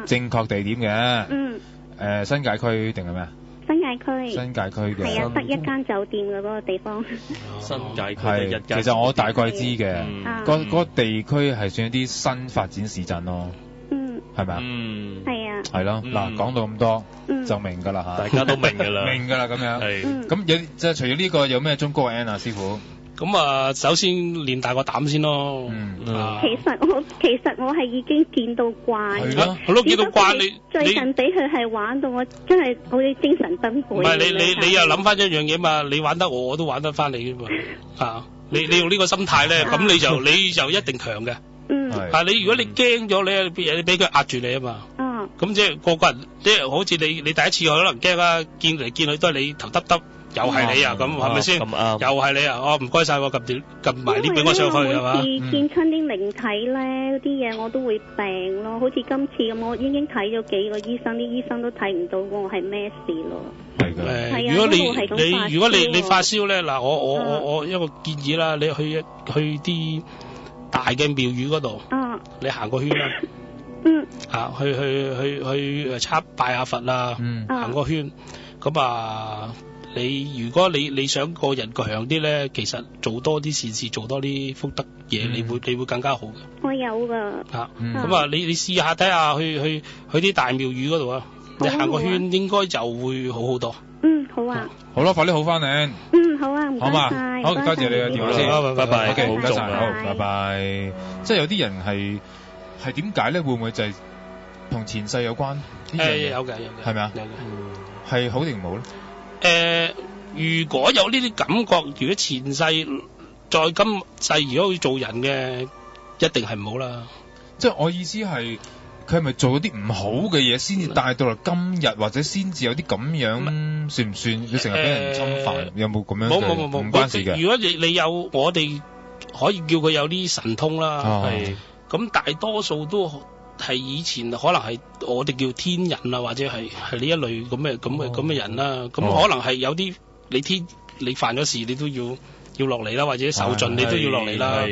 A: 正確地點嘅。新界區定係咩啊？新界區嘅
E: 係啊，得一間酒店嘅嗰個地方。
C: 新界區
A: 係，其實我大概知嘅，嗰個地區係算一啲新發展市鎮咯。係咪啊？
E: 係啊。
A: 係咯，嗱，講到咁多就明㗎啦嚇，
C: 大家都明㗎啦，
A: 明㗎啦咁樣。係。咁即係除咗呢個有咩忠告 Anna 師傅？
B: 咁啊，首先練大個膽先咯。
E: 其實我係已經見到慣。
A: 係咯，
B: 我都見到慣你。
E: 最近俾佢係玩到我真係好似精神崩潰。
B: 唔係你又諗翻一樣嘢嘛？你玩得我都玩得翻你㗎嘛。你用呢個心態咧，咁你就一定強嘅。你如果你驚咗你俾佢壓住你啊嘛。咁即係個人即係好似你第一次可能驚啊，見嚟見去都係你頭耷耷。又係你啊，咁係咪先？又係你啊！唔該晒，我撳埋啲俾我上去係嘛？
E: 每次見親啲靈體咧，嗰啲嘢我都會病咯。好似今次咁，我已經睇咗幾個醫生，啲醫生都睇唔到我係咩事咯。
A: 係㗎。
B: 如果你發燒咧，嗱，我一個建議啦，你去啲大嘅廟宇嗰度，你行個圈啦。去拜下佛啦，行個圈。咁啊。如果你想個人強啲咧，其實做多啲善事，做多啲福德嘢，你會更加好嘅。
E: 我有㗎。
B: 咁啊，你試下睇下去啲大廟宇嗰度啊，你行個圈應該就會好好多。
E: 好啊。
A: 好啦，快啲好翻你。
E: 好啊，唔該晒。
A: 好，多謝你嘅電話先。
C: 拜拜。
A: OK，唔該晒。好，拜拜。即係有啲人係點解咧？會唔會就係同前世有關？
B: 有嘅。
A: 係咪啊？
B: 有嘅。
A: 係好定唔好咧？
B: 如果有呢啲感覺，如果前世再今世如果要做人嘅，一定係唔好啦。
A: 即係我意思係，佢係咪做咗啲唔好嘅嘢，先至帶到嚟今日，或者先至有啲咁樣，算唔算？你成日俾人侵犯，有冇咁樣？冇，唔關事嘅。
B: 如果你有，我哋可以叫佢有啲神通啦。係。咁大多數都係以前可能係我哋叫天人啊，或者係呢一類咁嘅人啦。咁可能係有啲你犯咗事，你都要落嚟啦，或者受盡你都要落嚟啦。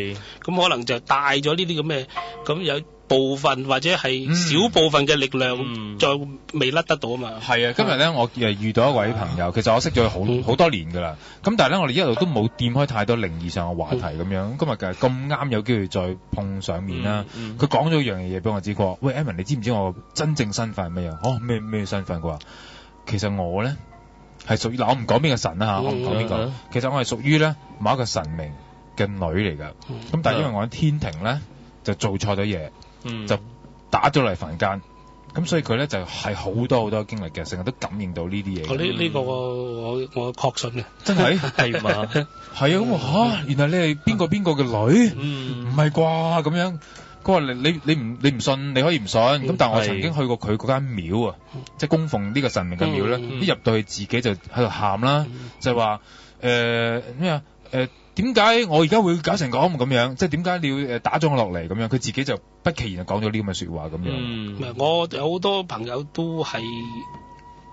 B: 咁可能就帶咗呢啲咁有部分或者係少部分嘅力量，再未甩得到啊嘛。係
A: 啊，今日咧我遇到一位朋友，其實我識咗佢好多年㗎啦。咁但係咧我哋一路都冇掂開太多靈異上嘅話題咁樣。今日嘅咁啱有機會再碰上面啦。佢講咗一樣嘢俾我知，佢話：喂 Evan，你知唔知我真正身份係咩樣？咩身份？佢話其實我咧係屬於我唔講邊個神啦嚇，我唔講邊個。其實我係屬於咧某一個神明嘅女嚟㗎。咁但係因為我喺天庭咧就做錯咗嘢。就打咗嚟凡間，咁所以佢咧就係好多經歷嘅，成日都感應到呢啲嘢。
B: 呢個我確信嘅，
A: 真係
C: 係嘛？
A: 係啊，咁嚇，原來你係邊個嘅女？唔係啩咁樣？佢話你唔信，你可以唔信。咁但係我曾經去過佢嗰間廟啊，即係供奉呢個神明嘅廟咧，一入到去自己就喺度喊啦，就話咩啊點解我而家會搞成咁樣？即係點解你要打咗我落嚟咁樣？佢自己就不其然就講咗呢咁嘅説話咁樣。
B: 我有好多朋友都係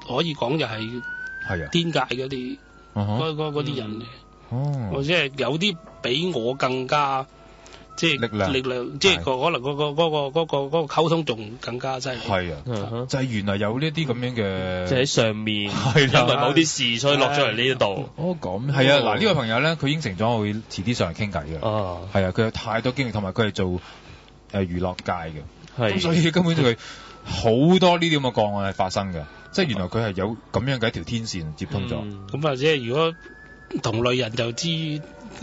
B: 可以講就係天界嗰啲嗰啲人嘅，或者係有啲比我更加即係力量，即係可能嗰個溝通仲更加真係。
A: 係啊，就係原來有呢啲咁樣嘅，
C: 即係喺上面，因為某啲事所以落咗嚟呢一度。
A: 咁係啊，嗱呢位朋友咧，佢應承咗我會遲啲上嚟傾偈嘅。係啊，佢有太多經歷，同埋佢係做娛樂界嘅，咁所以根本佢好多呢啲咁嘅個案係發生嘅，即係原來佢係有咁樣嘅一條天線接通咗。
B: 咁或者如果同類人就知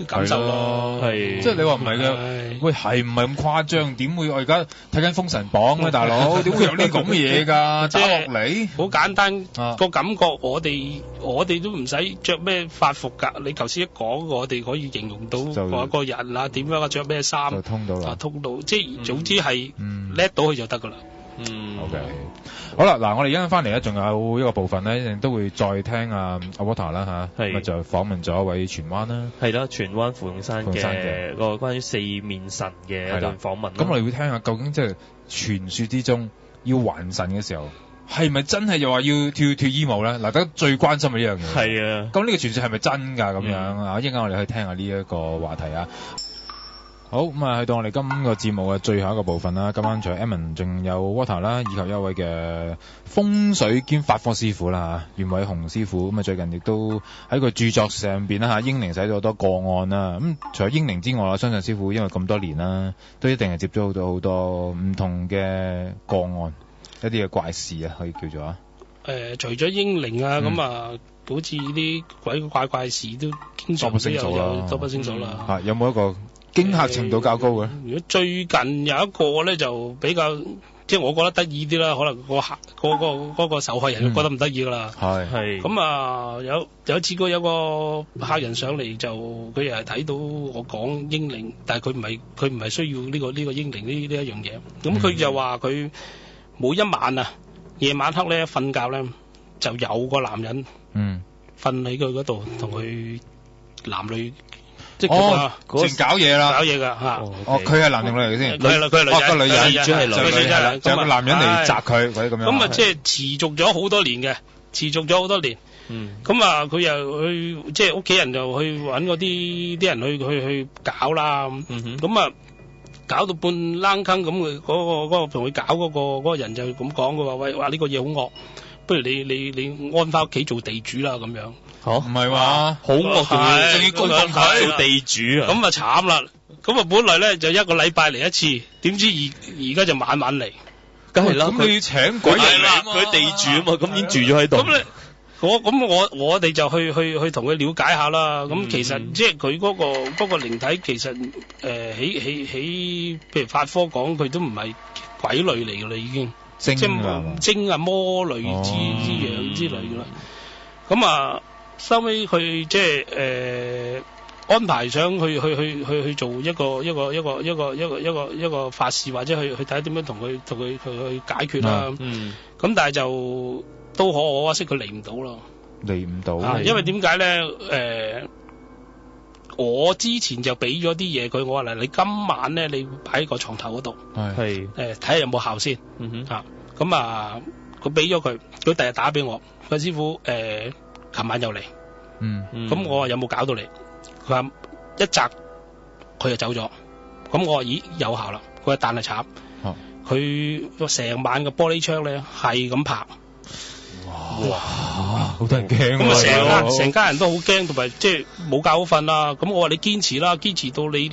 B: 感受咯。
A: 係，即係你話唔係嘅，喂係唔係咁誇張？點會我而家睇緊封神榜咧，大佬點會有呢咁嘅嘢㗎？打落嚟
B: 好簡單個感覺，我哋都唔使着咩法服㗎。你頭先一講，我哋可以形容到嗰個人啊點樣啊，着咩衫
A: 就通到啦，
B: 通到即係總之係叻到佢就得㗎啦。
A: OK，好啦，嗱，我哋一陣翻嚟咧，仲有一個部分咧，一定都會再聽阿 Water 啦嚇，咁就訪問咗一位荃灣啦，
C: 係啦，荃灣芙蓉山嘅個關於四面神嘅一段訪問。
A: 咁我哋會聽下究竟即係傳說之中要還神嘅時候，係咪真係又話要脱衣舞咧？嗱，大家最關心嘅呢樣嘢。係啊。咁呢個傳說係咪真㗎？咁樣啊，一陣間我哋去聽下呢一個話題啊。好，咁啊，去到我哋今個節目嘅最後一個部分啦。今晚除咗 Edmond 仲有 Water 啦，以及一位嘅風水兼法科師傅啦，袁偉雄師傅。咁啊，最近亦都喺佢著作上邊啦嚇，英靈寫咗好多個案啦。咁除咗英靈之外，我相信師傅因為咁多年啦，都一定係接咗好多唔同嘅個案，一啲嘅怪事啊，可以叫做啊。
B: 除咗英靈啊，咁啊，好似啲鬼怪事都經常都有多不勝數啦。
A: 有冇一個驚嚇程度較高嘅？
B: 如果最近有一個咧，就比較即係我覺得得意啲啦，可能嗰個受害人覺得唔得意噶啦。係。咁啊，有次過有個客人上嚟，就佢又係睇到我講英靈，但係佢唔係需要呢個英靈呢一樣嘢。咁佢就話佢每一晚啊，夜晚黑咧瞓覺咧，就有個男人瞓喺佢嗰度同佢男女。即係
A: 淨搞嘢啦，
B: 搞嘢噶嚇。
A: 佢係男定女嚟嘅先？
B: 係啦，佢係女仔。
A: 個女人，
B: 主係女仔，
A: 就有個男人嚟砸佢，或者咁樣。
B: 咁啊，即係持續咗好多年嘅，咁啊，佢又去，即係屋企人就去揾嗰啲人去搞啦。咁啊，搞到半冷坑咁，嗰個同佢搞嗰個人就咁講，佢話：喂，話呢個嘢好惡，不如你安翻屋企做地主啦咁樣。
A: 唔係話好惡，仲要供奉佢做地主啊！
B: 咁啊慘啦！咁啊本來咧就一個禮拜嚟一次，點知而家就晚晚嚟。
C: 梗係啦，
A: 咁你請鬼嚟啦！
C: 佢地主啊嘛，咁已經住咗喺度。
B: 咁我哋就去同佢了解下啦。咁其實即係佢嗰個靈體，其實喺譬如法科講，佢都唔係鬼類嚟噶啦，已經精啊魔類之樣之類噶啦。咁啊。收尾佢即係安排想去做一個法事，或者去睇點樣同佢去解決啦。咁但係就都可惜佢嚟唔到咯。
A: 嚟唔到，
B: 因為點解咧？我之前就俾咗啲嘢佢，我話嗱，你今晚咧你擺喺個床頭嗰度，係睇下有冇效先。咁啊，佢俾咗佢，佢第日打俾我，佢師傅琴晚又嚟，咁我話有冇搞到你？佢話一擲佢就走咗，咁我話咦有效啦，佢話但係慘，佢成晚嘅玻璃窗咧係咁拍，
A: 哇，好多人驚，
B: 咁啊成家人都好驚，同埋即係冇覺好瞓啦。咁我話你堅持啦，堅持到你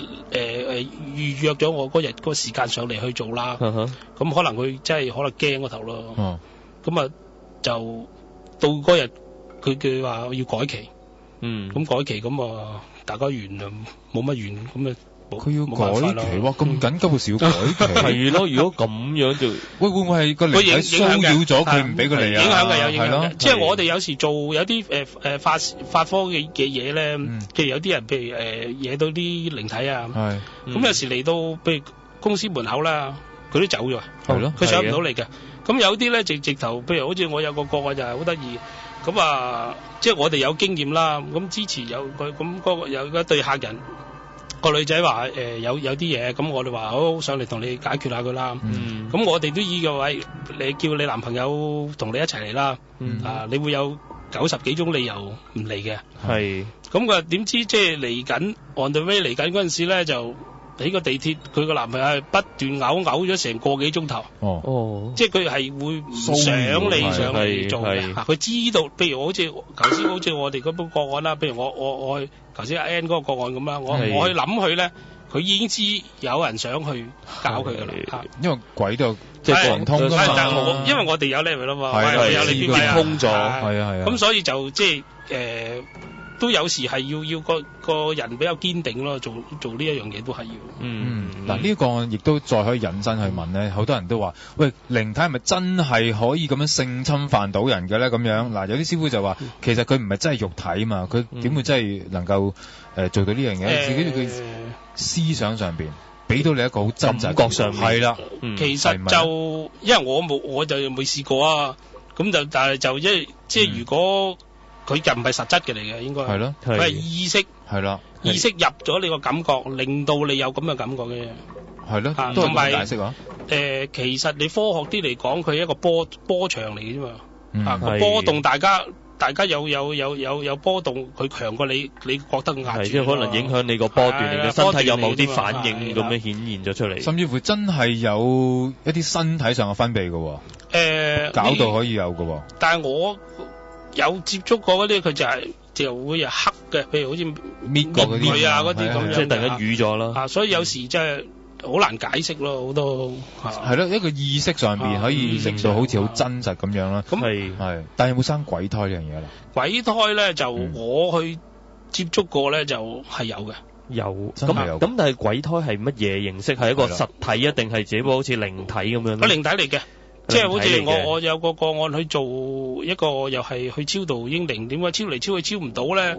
B: 預約咗我嗰日嗰個時間上嚟去做啦。咁可能佢真係可能驚個頭咯。咁啊就到嗰日。佢話要改期，咁改期咁啊，大家完就冇乜完，咁啊，
A: 佢要改期，哇，咁緊急嘅事要改期，
C: 係咯，如果咁樣就，
A: 會唔會係個靈體騷擾咗佢，唔俾佢嚟啊？
B: 影響嘅有影響嘅，即係我哋有時做有啲法科嘅嘢咧，譬如有啲人譬如惹到啲靈體啊，咁有時嚟到譬如公司門口啦，佢都走咗，係咯，佢上唔到嚟嘅，咁有啲咧直頭，譬如好似我有個案就係好得意。咁啊，即係我哋有經驗啦。咁之前有佢咁有一對客人，個女仔話有啲嘢，咁我哋話好上嚟同你解決下佢啦。咁我哋都以個位，你叫你男朋友同你一齊嚟啦。你會有90幾種理由唔嚟嘅。係。咁佢點知即係嚟緊 on the way 嚟緊嗰陣時咧就。喺個地鐵，佢個男朋友係不斷嘔咗成個幾鐘頭。即係佢係會唔想你上嚟做嘅。佢知道，譬如好似頭先好似我哋嗰部個案啦，譬如我去頭先阿 N 嗰個個案咁啦，我去諗佢咧，佢已經知有人想去搞佢噶啦。因為鬼都即係講通噶嘛，因為我哋有 level 啦嘛，有你邊通咗，係啊。咁所以就即係都有時係要個人比較堅定咯，做呢一樣嘢都係要。
A: 嗱呢個亦都再可以引申去問咧，好多人都話：喂，靈體係咪真係可以咁樣性侵犯到人嘅咧？咁樣嗱，有啲師傅就話，其實佢唔係真係肉體嘛，佢點會真係能夠做到呢樣嘢？自己佢思想上邊俾到你一個好真實
C: 感覺上面
A: 係啦。
B: 其實就因為我就未試過啊，咁就但係就即係如果。佢就唔係實質嘅嚟嘅，應該係咯，佢係意識，係啦，意識入咗你個感覺，令到你有咁嘅感覺嘅，係咯，都係點解釋啊？其實你科學啲嚟講，佢係一個波長嚟嘅啫嘛，個波動大家有波動，佢強過你覺得壓住，
C: 即係可能影響你個波段，你嘅身體有某啲反應咁樣顯現咗出嚟，
A: 甚至乎真係有一啲身體上嘅分泌嘅，搞到可以有嘅，
B: 但係我。有接觸過嗰啲，佢就會係黑嘅，譬如好似
A: 搣過
B: 佢啊嗰啲咁樣，
C: 即係大家瘀咗啦。
B: 所以有時真係好難解釋咯，好多
A: 係咯，一個意識上邊可以令到好似好真實咁樣啦。
B: 咁
A: 係，但係有冇生鬼胎呢樣嘢啦？
B: 鬼胎咧就我去接觸過咧就係有嘅。
C: 有咁，但係鬼胎係乜嘢形式？係一個實體啊，定係只不過好似靈體咁樣？
B: 個靈體嚟嘅。即係好似我有個案去做一個又係去超度英靈，點解超嚟超去超唔到咧？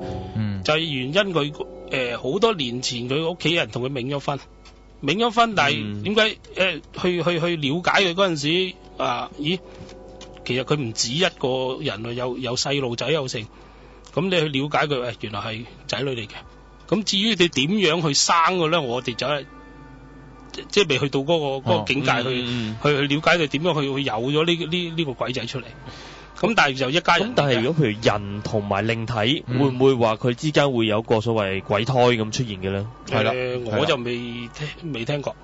B: 就係原因佢好多年前佢屋企人同佢冥咗婚，但係點解去了解佢嗰陣時咦，其實佢唔止一個人啊，有細路仔有成，咁你去了解佢，原來係仔女嚟嘅。咁至於你點樣去生嘅咧，我哋就係。即係未去到嗰個境界去了解佢點樣去有咗呢個鬼仔出嚟。咁但係就一家人。咁
C: 但係如果譬如人同埋靈體，會唔會話佢之間會有個所謂鬼胎咁出現嘅咧？
B: 係啦，我就未聽過。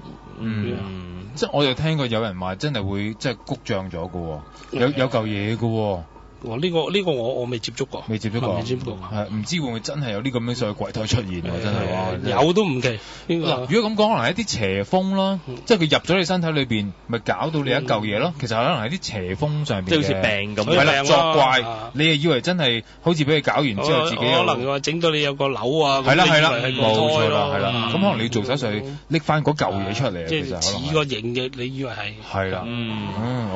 A: 即係我就聽過有人話真係會即係谷脹咗嘅，有嚿嘢嘅。
B: 呢個我未接觸過，
A: 未接觸過，係唔知會唔會真係有啲咁樣嘅鬼胎出現喎？真係
B: 有都唔奇。
A: 嗱，如果咁講，可能係一啲邪風啦，即係佢入咗你身體裏邊，咪搞到你一嚿嘢咯。其實可能係啲邪風上邊嘅，
C: 即係好似病咁，
A: 係啦，作怪。你又以為真係好似俾佢搞完之後自己
B: 可能話整到你有個瘤啊？
A: 係啦，冇錯啦，係啦。咁可能你要做手術拎翻嗰嚿嘢出嚟，
B: 即係似個形嘅，你以為係？
A: 係啦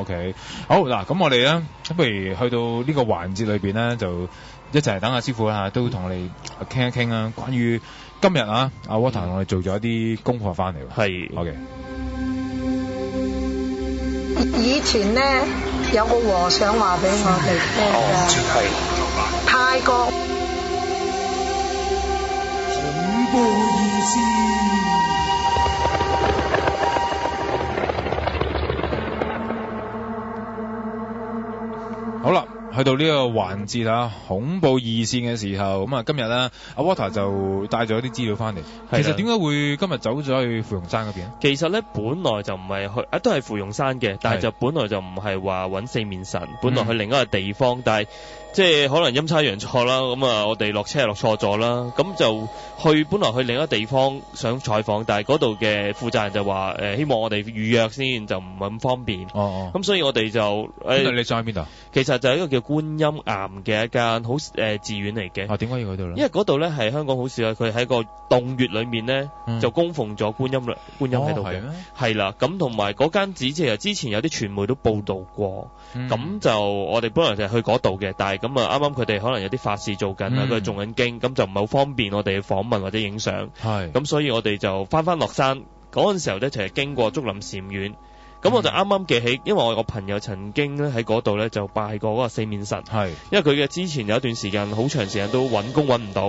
A: ，OK，好嗱，咁我哋咧，不如去到呢個環節裏邊咧，就一齊等阿師傅啦，都同我哋傾一傾啊，關於今日阿 Water 同我哋做咗一啲功課翻嚟。
C: 係
A: ，OK。
F: 以前咧有個和尚話俾我哋聽嘅，泰國恐怖意思。
A: 好啦，去到呢個環節啊，恐怖二線嘅時候，咁啊今日咧，阿 Water 就帶咗啲資料翻嚟。其實點解會今日走咗去芙蓉山嗰邊？
C: 其實咧，本來就唔係去，都係芙蓉山嘅，但係就本來就唔係話揾四面神，本來去另一個地方，但係即係可能陰差陽錯啦，咁啊我哋落車係落錯咗啦，咁就本來去另一個地方想採訪，但係嗰度嘅負責人就話希望我哋預約先，就唔係咁方便。咁所以我哋就
A: 你想喺邊度？
C: 其實就係一個叫觀音岩嘅一間好寺院嚟嘅。
A: 點解要去嗰度咧？
C: 因為嗰度咧係香港好少啊，佢喺個洞穴裏面咧就供奉咗觀音喺度嘅。係啦，咁同埋嗰間寺即係之前有啲傳媒都報道過，咁就我哋本來就係去嗰度嘅，但係咁啊啱啱佢哋可能有啲法事做緊啦，佢哋誦緊經，咁就唔係好方便我哋訪問或者影相。咁所以我哋就翻落山嗰陣時候咧，就係經過竹林禪院。咁我就啱啱記起，因為我個朋友曾經咧喺嗰度咧就拜過嗰個四面神，因為佢嘅之前有一段時間好長時間都揾工揾唔到，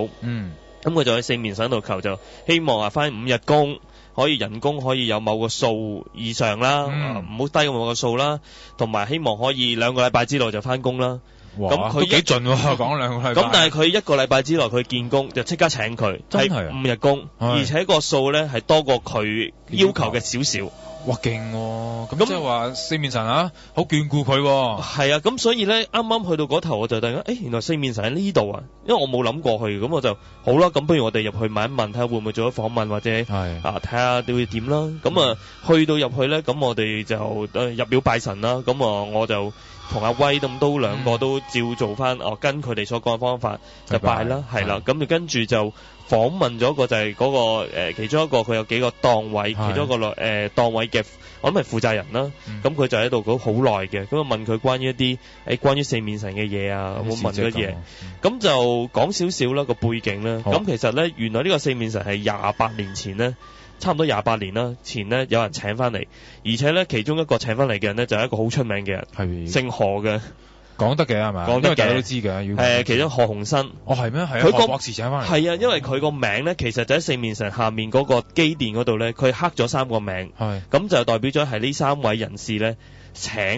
C: 咁佢就喺四面神度求，就希望翻5日工，可以人工可以有某個數以上啦，唔好低過某個數啦，同埋希望可以2個禮拜之內就翻工啦。咁佢幾
A: 盡喎，講2個禮拜。
C: 咁但係佢1個禮拜之內佢見工就即刻請佢，係5日工，而且個數咧係多過佢要求嘅少少。
A: 哇，勁喎！咁即係話四面神啊，好眷顧佢喎。
C: 係啊，咁所以咧，啱啱去到嗰頭我就突然間，原來四面神喺呢度啊！因為我冇諗過去，咁我就好啦，咁不如我哋入去問一問，睇下會唔會做咗訪問或者睇下會點啦。咁去到入去咧，咁我哋就入廟拜神啦。咁我就同阿威咁都兩個都照做翻，跟佢哋所講嘅方法就拜啦，係啦。咁就跟住就訪問咗個就係嗰個其中一個佢有幾個檔位，其中一個檔位嘅我諗係負責人啦。咁佢就喺度講好耐嘅，咁問佢關於一啲關於四面神嘅嘢啊，我問咗嘢，咁就講少少啦個背景啦。咁其實咧，原來呢個四面神係28年前咧，差唔多28年啦前咧有人請翻嚟，而且咧其中一個請翻嚟嘅人咧就係一個好出名嘅人，姓何嘅。講得嘅係嘛？講得嘅，因為大家都知嘅。其中何鴻燊。係咩？係啊。佢個博士請翻嚟。係啊，因為佢個名咧，其實就喺四面神下面嗰個基殿嗰度咧，佢刻咗3個名。係。咁就代表咗係呢3位人士咧，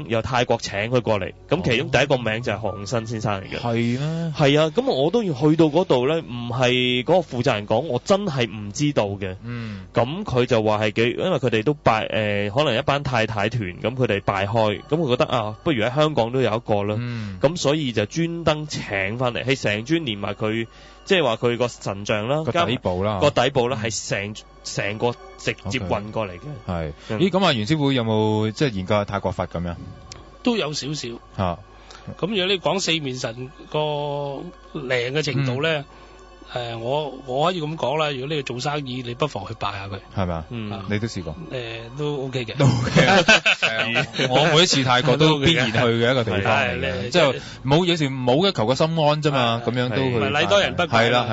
C: 由泰國請佢過嚟。咁其中第一個名就係何鴻燊先生嚟嘅。係咩？係啊，咁我都要去到嗰度咧，唔係嗰個負責人講，我真係唔知道嘅。咁佢就話係因為佢哋都拜可能一班太太團，咁佢哋拜開，咁佢覺得不如喺香港都有一個啦。咁所以就專登請翻嚟，係成尊連埋佢，即係話佢個神像啦，個底部啦，係成個直接運過嚟嘅。係。咦，咁袁師傅有冇即係研究下泰國法咁樣？
B: 都有少少。嚇。咁如果你講四面神個靈嘅程度咧？我可以咁講啦，如果你做生意，你不妨去拜下佢，係咪？你都試過？都 OK 嘅。都 OK。
A: 我每一次泰國都必然去嘅一個地方嚟嘅，即係有時冇嘅求個心安啫嘛，咁樣都去。
B: 禮多人不怪。係啦。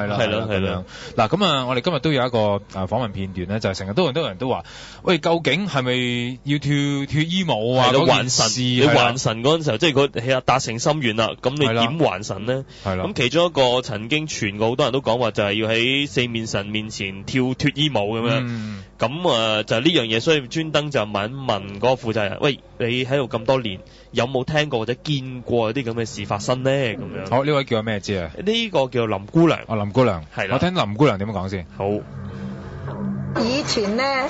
A: 嗱，咁我哋今日都有一個訪問片段咧，就係成日都有人都話，喂，究竟係咪要脫衣舞啊？
C: 還神，你還神嗰陣時候，即係佢達成心願啦，咁你點還神咧？係啦。咁其中一個曾經傳過好多人都講話就係要喺四面神面前跳脫衣舞咁樣，咁就係呢樣嘢，所以專登就問一問嗰個負責人，喂，你喺度咁多年，有冇聽過或者見過啲咁嘅事發生咧？咁樣。好，呢位叫咩字啊？呢個叫林姑娘。林姑娘。係啦。我聽林姑娘點樣講先。好。
F: 以前咧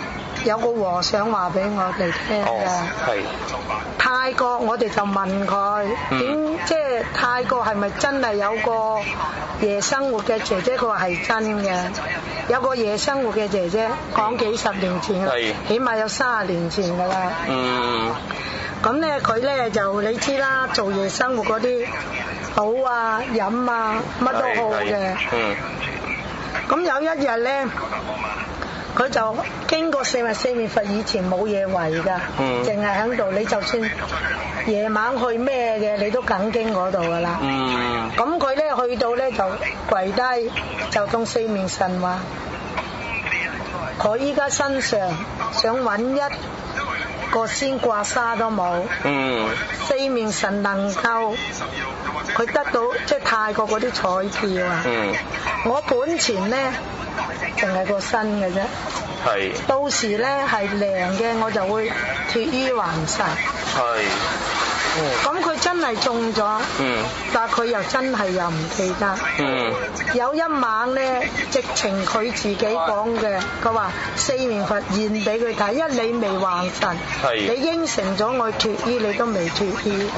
F: 有個和尚話俾我哋聽嘅，係泰國我哋就問佢即係泰國係咪真係有個夜生活嘅姐姐？佢話係真嘅，有個夜生活嘅姐姐，講幾十年前啦，起碼有30年前噶啦。咁咧佢咧就你知啦，做夜生活嗰啲好啊飲啊乜都好嘅。咁有一日咧，佢就經過四面佛，以前冇嘢圍㗎，淨係喺度。你就算夜晚去咩嘅，你都梗經嗰度㗎啦。咁佢咧去到咧就跪低，就同四面神話：佢依家身上想揾一個仙刮沙都冇。四面神能夠佢得到即係泰國嗰啲彩票啊！我本錢咧淨係個身嘅啫，到時咧係靈嘅，我就會脫衣還神。咁佢真係中咗，但係佢又真係又唔記得。有一晚咧，直情佢自己講嘅，佢話四面佛現俾佢睇，一你未還神，你應承咗我脫衣，你都未脫衣。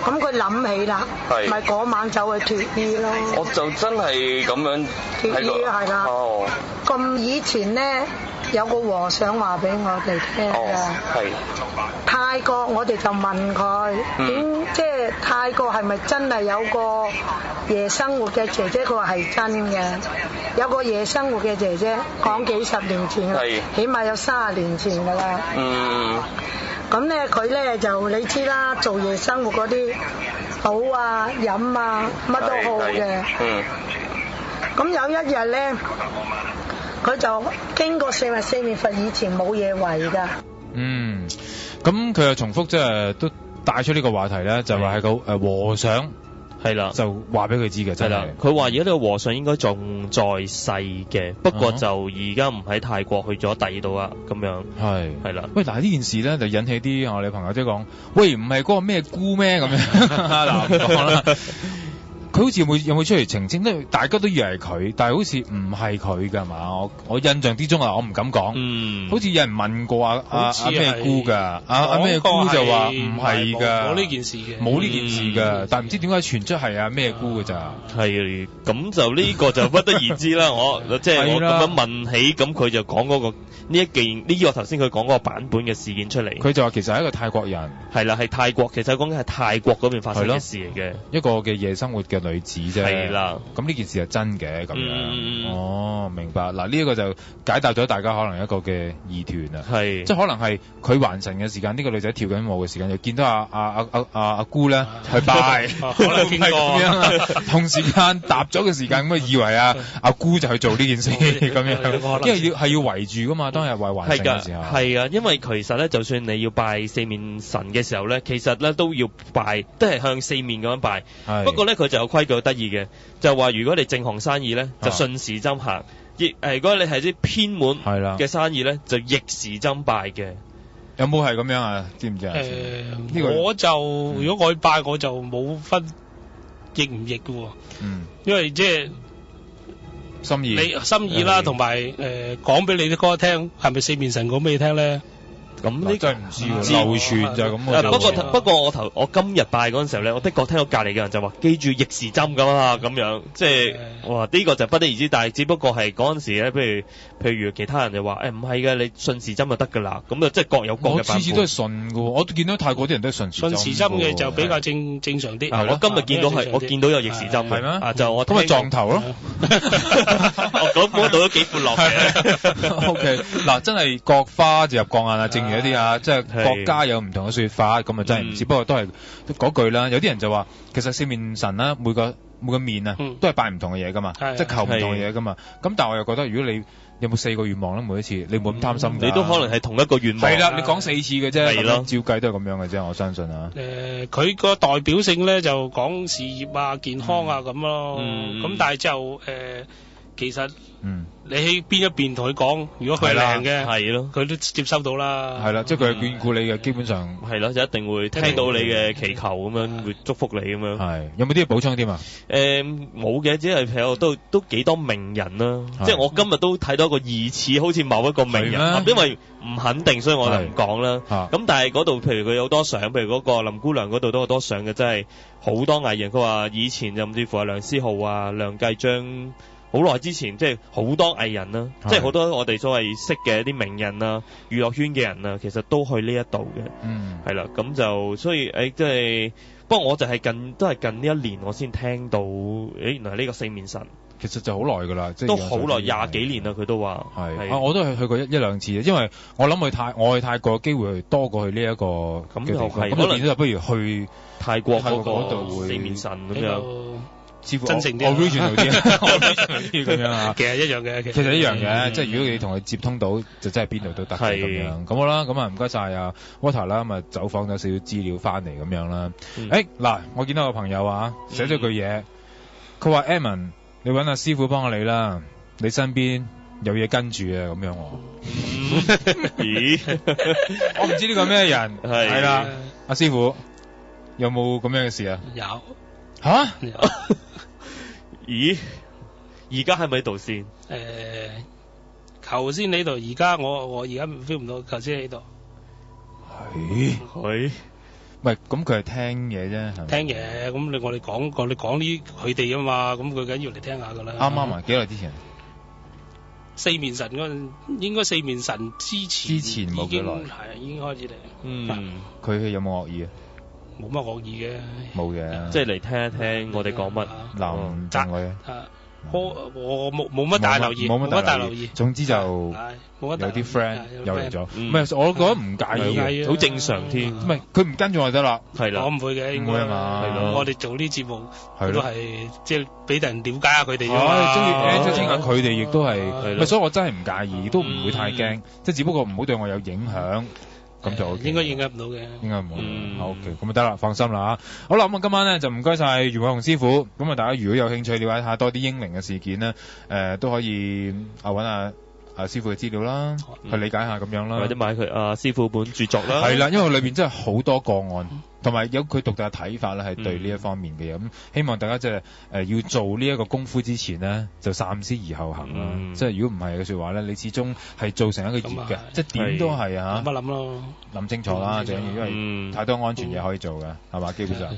F: 咁佢諗起啦，咪嗰晚走去脫衣咯。我就真係咁樣脫衣係啦。咁以前咧有個和尚話俾我哋聽嘅，泰國我哋就問佢即係泰國係咪真係有個夜生活嘅姐姐？佢話係真嘅，有個夜生活嘅姐姐，講幾十年前啦，起碼有30年前噶啦。咁咧佢咧就你知啦，做夜生活嗰啲好啊飲啊乜都好嘅。咁有一日咧，佢就經過四面佛，以前冇嘢圍㗎。
A: 咁佢又重複即係都帶出呢個話題咧，就話係個和尚係啦，就話俾佢知嘅真係。佢話而家呢個和尚應該仲在世嘅，不過就而家唔喺泰國，去咗第二度啊，咁樣。係啦。喂，嗱呢件事咧就引起啲我哋朋友即係講，喂唔係嗰個咩姑咩咁樣嗱唔講啦。佢佢好似有冇出嚟澄清？因為大家都以為係佢，但係好似唔係佢㗎嘛。我印象之中啊，我唔敢講。好似有人問過阿咩姑㗎，阿咩姑就話唔係㗎，
B: 冇呢件事嘅，
A: 冇呢件事㗎。但係唔知點解傳出係阿咩姑㗎咋？
C: 係咁就呢個就不得而知啦。我即係我咁樣問起，咁佢就講嗰個呢個頭先佢講嗰個版本嘅事件出嚟。
A: 佢就話其實係一個泰國人，
C: 係啦，係泰國，其實講緊係泰國嗰邊發生嘅事嚟嘅，
A: 一個嘅夜生活嘅女子啫。
C: 係啦，
A: 咁呢件事係真嘅咁樣。哦，明白。嗱，呢一個就解答咗大家可能一個嘅疑團啊。係，即係可能係佢還神嘅時間，呢個女仔跳緊舞嘅時間，就見到阿姑咧去拜，可能係咁樣啊。同時間搭咗嘅時間，咁啊以為阿姑就去做呢件事咁樣，因為要圍住噶嘛，當日為還神嘅時候。係啊，
C: 因為其實咧，就算你要拜四面神嘅時候咧，其實咧都要拜，都係向四面咁樣拜。不過咧，佢就有規矩好得意嘅，就話如果你正行生意咧，就順時針行；如果你係啲偏門嘅生意咧，就逆時針拜嘅。
A: 有冇係咁樣啊？知唔知啊？
B: 我就如果我去拜，我就冇分逆唔逆嘅喎。因為即係心意啦，同埋講俾你啲歌聽，係咪四面神講俾你聽咧？
A: 咁呢真係唔知喎，流傳就係咁。
C: 不過我今日拜嗰陣時候咧，我的確聽到隔離嘅人就話記住逆時針咁啊，咁樣即係哇呢個就不得而知，但係只不過係嗰陣時咧，譬如其他人就話唔係嘅，你順時針就得㗎啦，咁就即係各有各嘅版本。我次次都係順㗎喎，我見到泰國啲人都係順時針。
B: 順時針嘅就比較正常啲。
C: 我今日見到我見到有逆時針嘅。係咩？就我
A: 咁咪撞頭咯。
C: 嗰度都幾闊落嘅。
A: OK， 嗱真係各花就入各眼啊，正。有啲即係國家有唔同嘅說法，咁啊真係唔知。不過都係嗰句啦。有啲人就話，其實四面神啦，每個面啊，都係拜唔同嘅嘢噶嘛，即係求唔同嘅嘢噶嘛。咁但係我又覺得，如果你有冇4個願望咧，每一次你冇咁貪心，
C: 你都可能係同一個願望。係啦，
A: 你講4次嘅啫，係咯，照計都係咁樣嘅啫。我相信啊。
B: 佢個代表性咧就講事業啊、健康啊咁咯。咁但係就其實你喺邊一邊同佢講，如果佢靚嘅，係咯，佢都接收到啦。係啦，即係佢係眷顧你嘅，基本上
C: 係咯，就一定會聽到你嘅祈求咁樣，會祝福你咁樣。
A: 係，有冇啲嘢補充添啊？
C: 冇嘅，只係譬如都幾多名人啦。即係我今日都睇到一個疑似好似某一個名人，因為唔肯定，所以我就唔講啦。咁但係嗰度譬如佢有好多相，譬如嗰個林姑娘嗰度都好多相嘅，真係好多藝人。佢話以前甚至乎係梁思浩啊、梁繼章。好耐之前，即係好多藝人啦，即係好多我哋所謂識嘅一啲名人啊、娛樂圈嘅人啊，其實都去呢一度嘅。係啦，咁就所以即係，不過我就係近呢一年我先聽到，原來呢個四面神
A: 其實就好耐㗎啦，即係
C: 都好耐20幾年啦，佢都話
A: 係。我都係去過一兩次，因為我諗我去泰國嘅機會多過去呢一個嘅地方。咁變咗不如去
C: 泰國嗰度四面神咁樣。
A: 似乎
B: 真誠啲
A: ，original 啲咁樣啊，
B: 其實一樣嘅，
A: 其實一樣嘅，即係如果你同佢接通到，就真係邊度都得嘅咁樣。咁好啦，咁啊唔該晒啊 Water 啦，咁啊走訪咗少少資料翻嚟咁樣啦。嗱，我見到個朋友啊，寫咗句嘢，佢話 Edmond，你揾阿師傅幫下你啦，你身邊有嘢跟住啊咁樣喎。咦？我唔知呢個咩人，係啦，阿師傅有冇咁樣嘅事啊？
B: 有。
A: 吓？
C: 咦？而家係咪喺度先？
B: 頭先喺度，而家我而家 feel 唔到，頭先喺度。
C: 係。
A: 唔係，咁佢係聽嘢啫，係咪？
B: 聽嘢，咁我哋講呢佢哋啊嘛，咁佢梗要嚟聽下噶啦。
A: 啱啊，幾耐之前？
B: 四面神嗰陣，應該四面神之前
A: 冇幾耐，
B: 係已經開始嚟。
A: 佢有冇惡意啊？
B: 冇乜惡意嘅，
A: 冇嘅，
C: 即係嚟聽一聽我哋講乜，
A: 男正我嘅。
B: 我冇乜大留意，冇乜大留意。
A: 總之就有啲 friend 又嚟咗，唔係我覺得唔介意，
C: 好正常添。
A: 唔係佢唔跟住我就得啦，
B: 係啦，我唔會嘅，
A: 唔會啊嘛。係咯，
B: 我哋做呢節目都係即係俾人了解下佢哋啫嘛。
A: 中意聽下佢哋，亦都係，所以我真係唔介意，都唔會太驚，即係只不過唔好對我有影響。咁就應該
B: 影響唔到嘅，
A: 應該冇。OK，咁就得啦，放心啦嚇。好啦，咁啊今晚咧就唔該晒袁偉雄師傅。咁啊大家如果有興趣了解下多啲英靈嘅事件咧，都可以揾阿師傅嘅資料啦，去理解下咁樣啦，
C: 或者買佢師傅本著作啦。
A: 係啦，因為裏邊真係好多個案，同埋有佢獨特嘅睇法咧，係對呢一方面嘅嘢。咁希望大家即係要做呢一個功夫之前呢，就三思而後行啦。即係如果唔係嘅説話咧，你始終係造成一個業嘅，即係點都係嚇。
B: 諗一諗咯，
A: 諗清楚啦，最緊要，因為太多安全嘢可以做嘅，係嘛？基本上。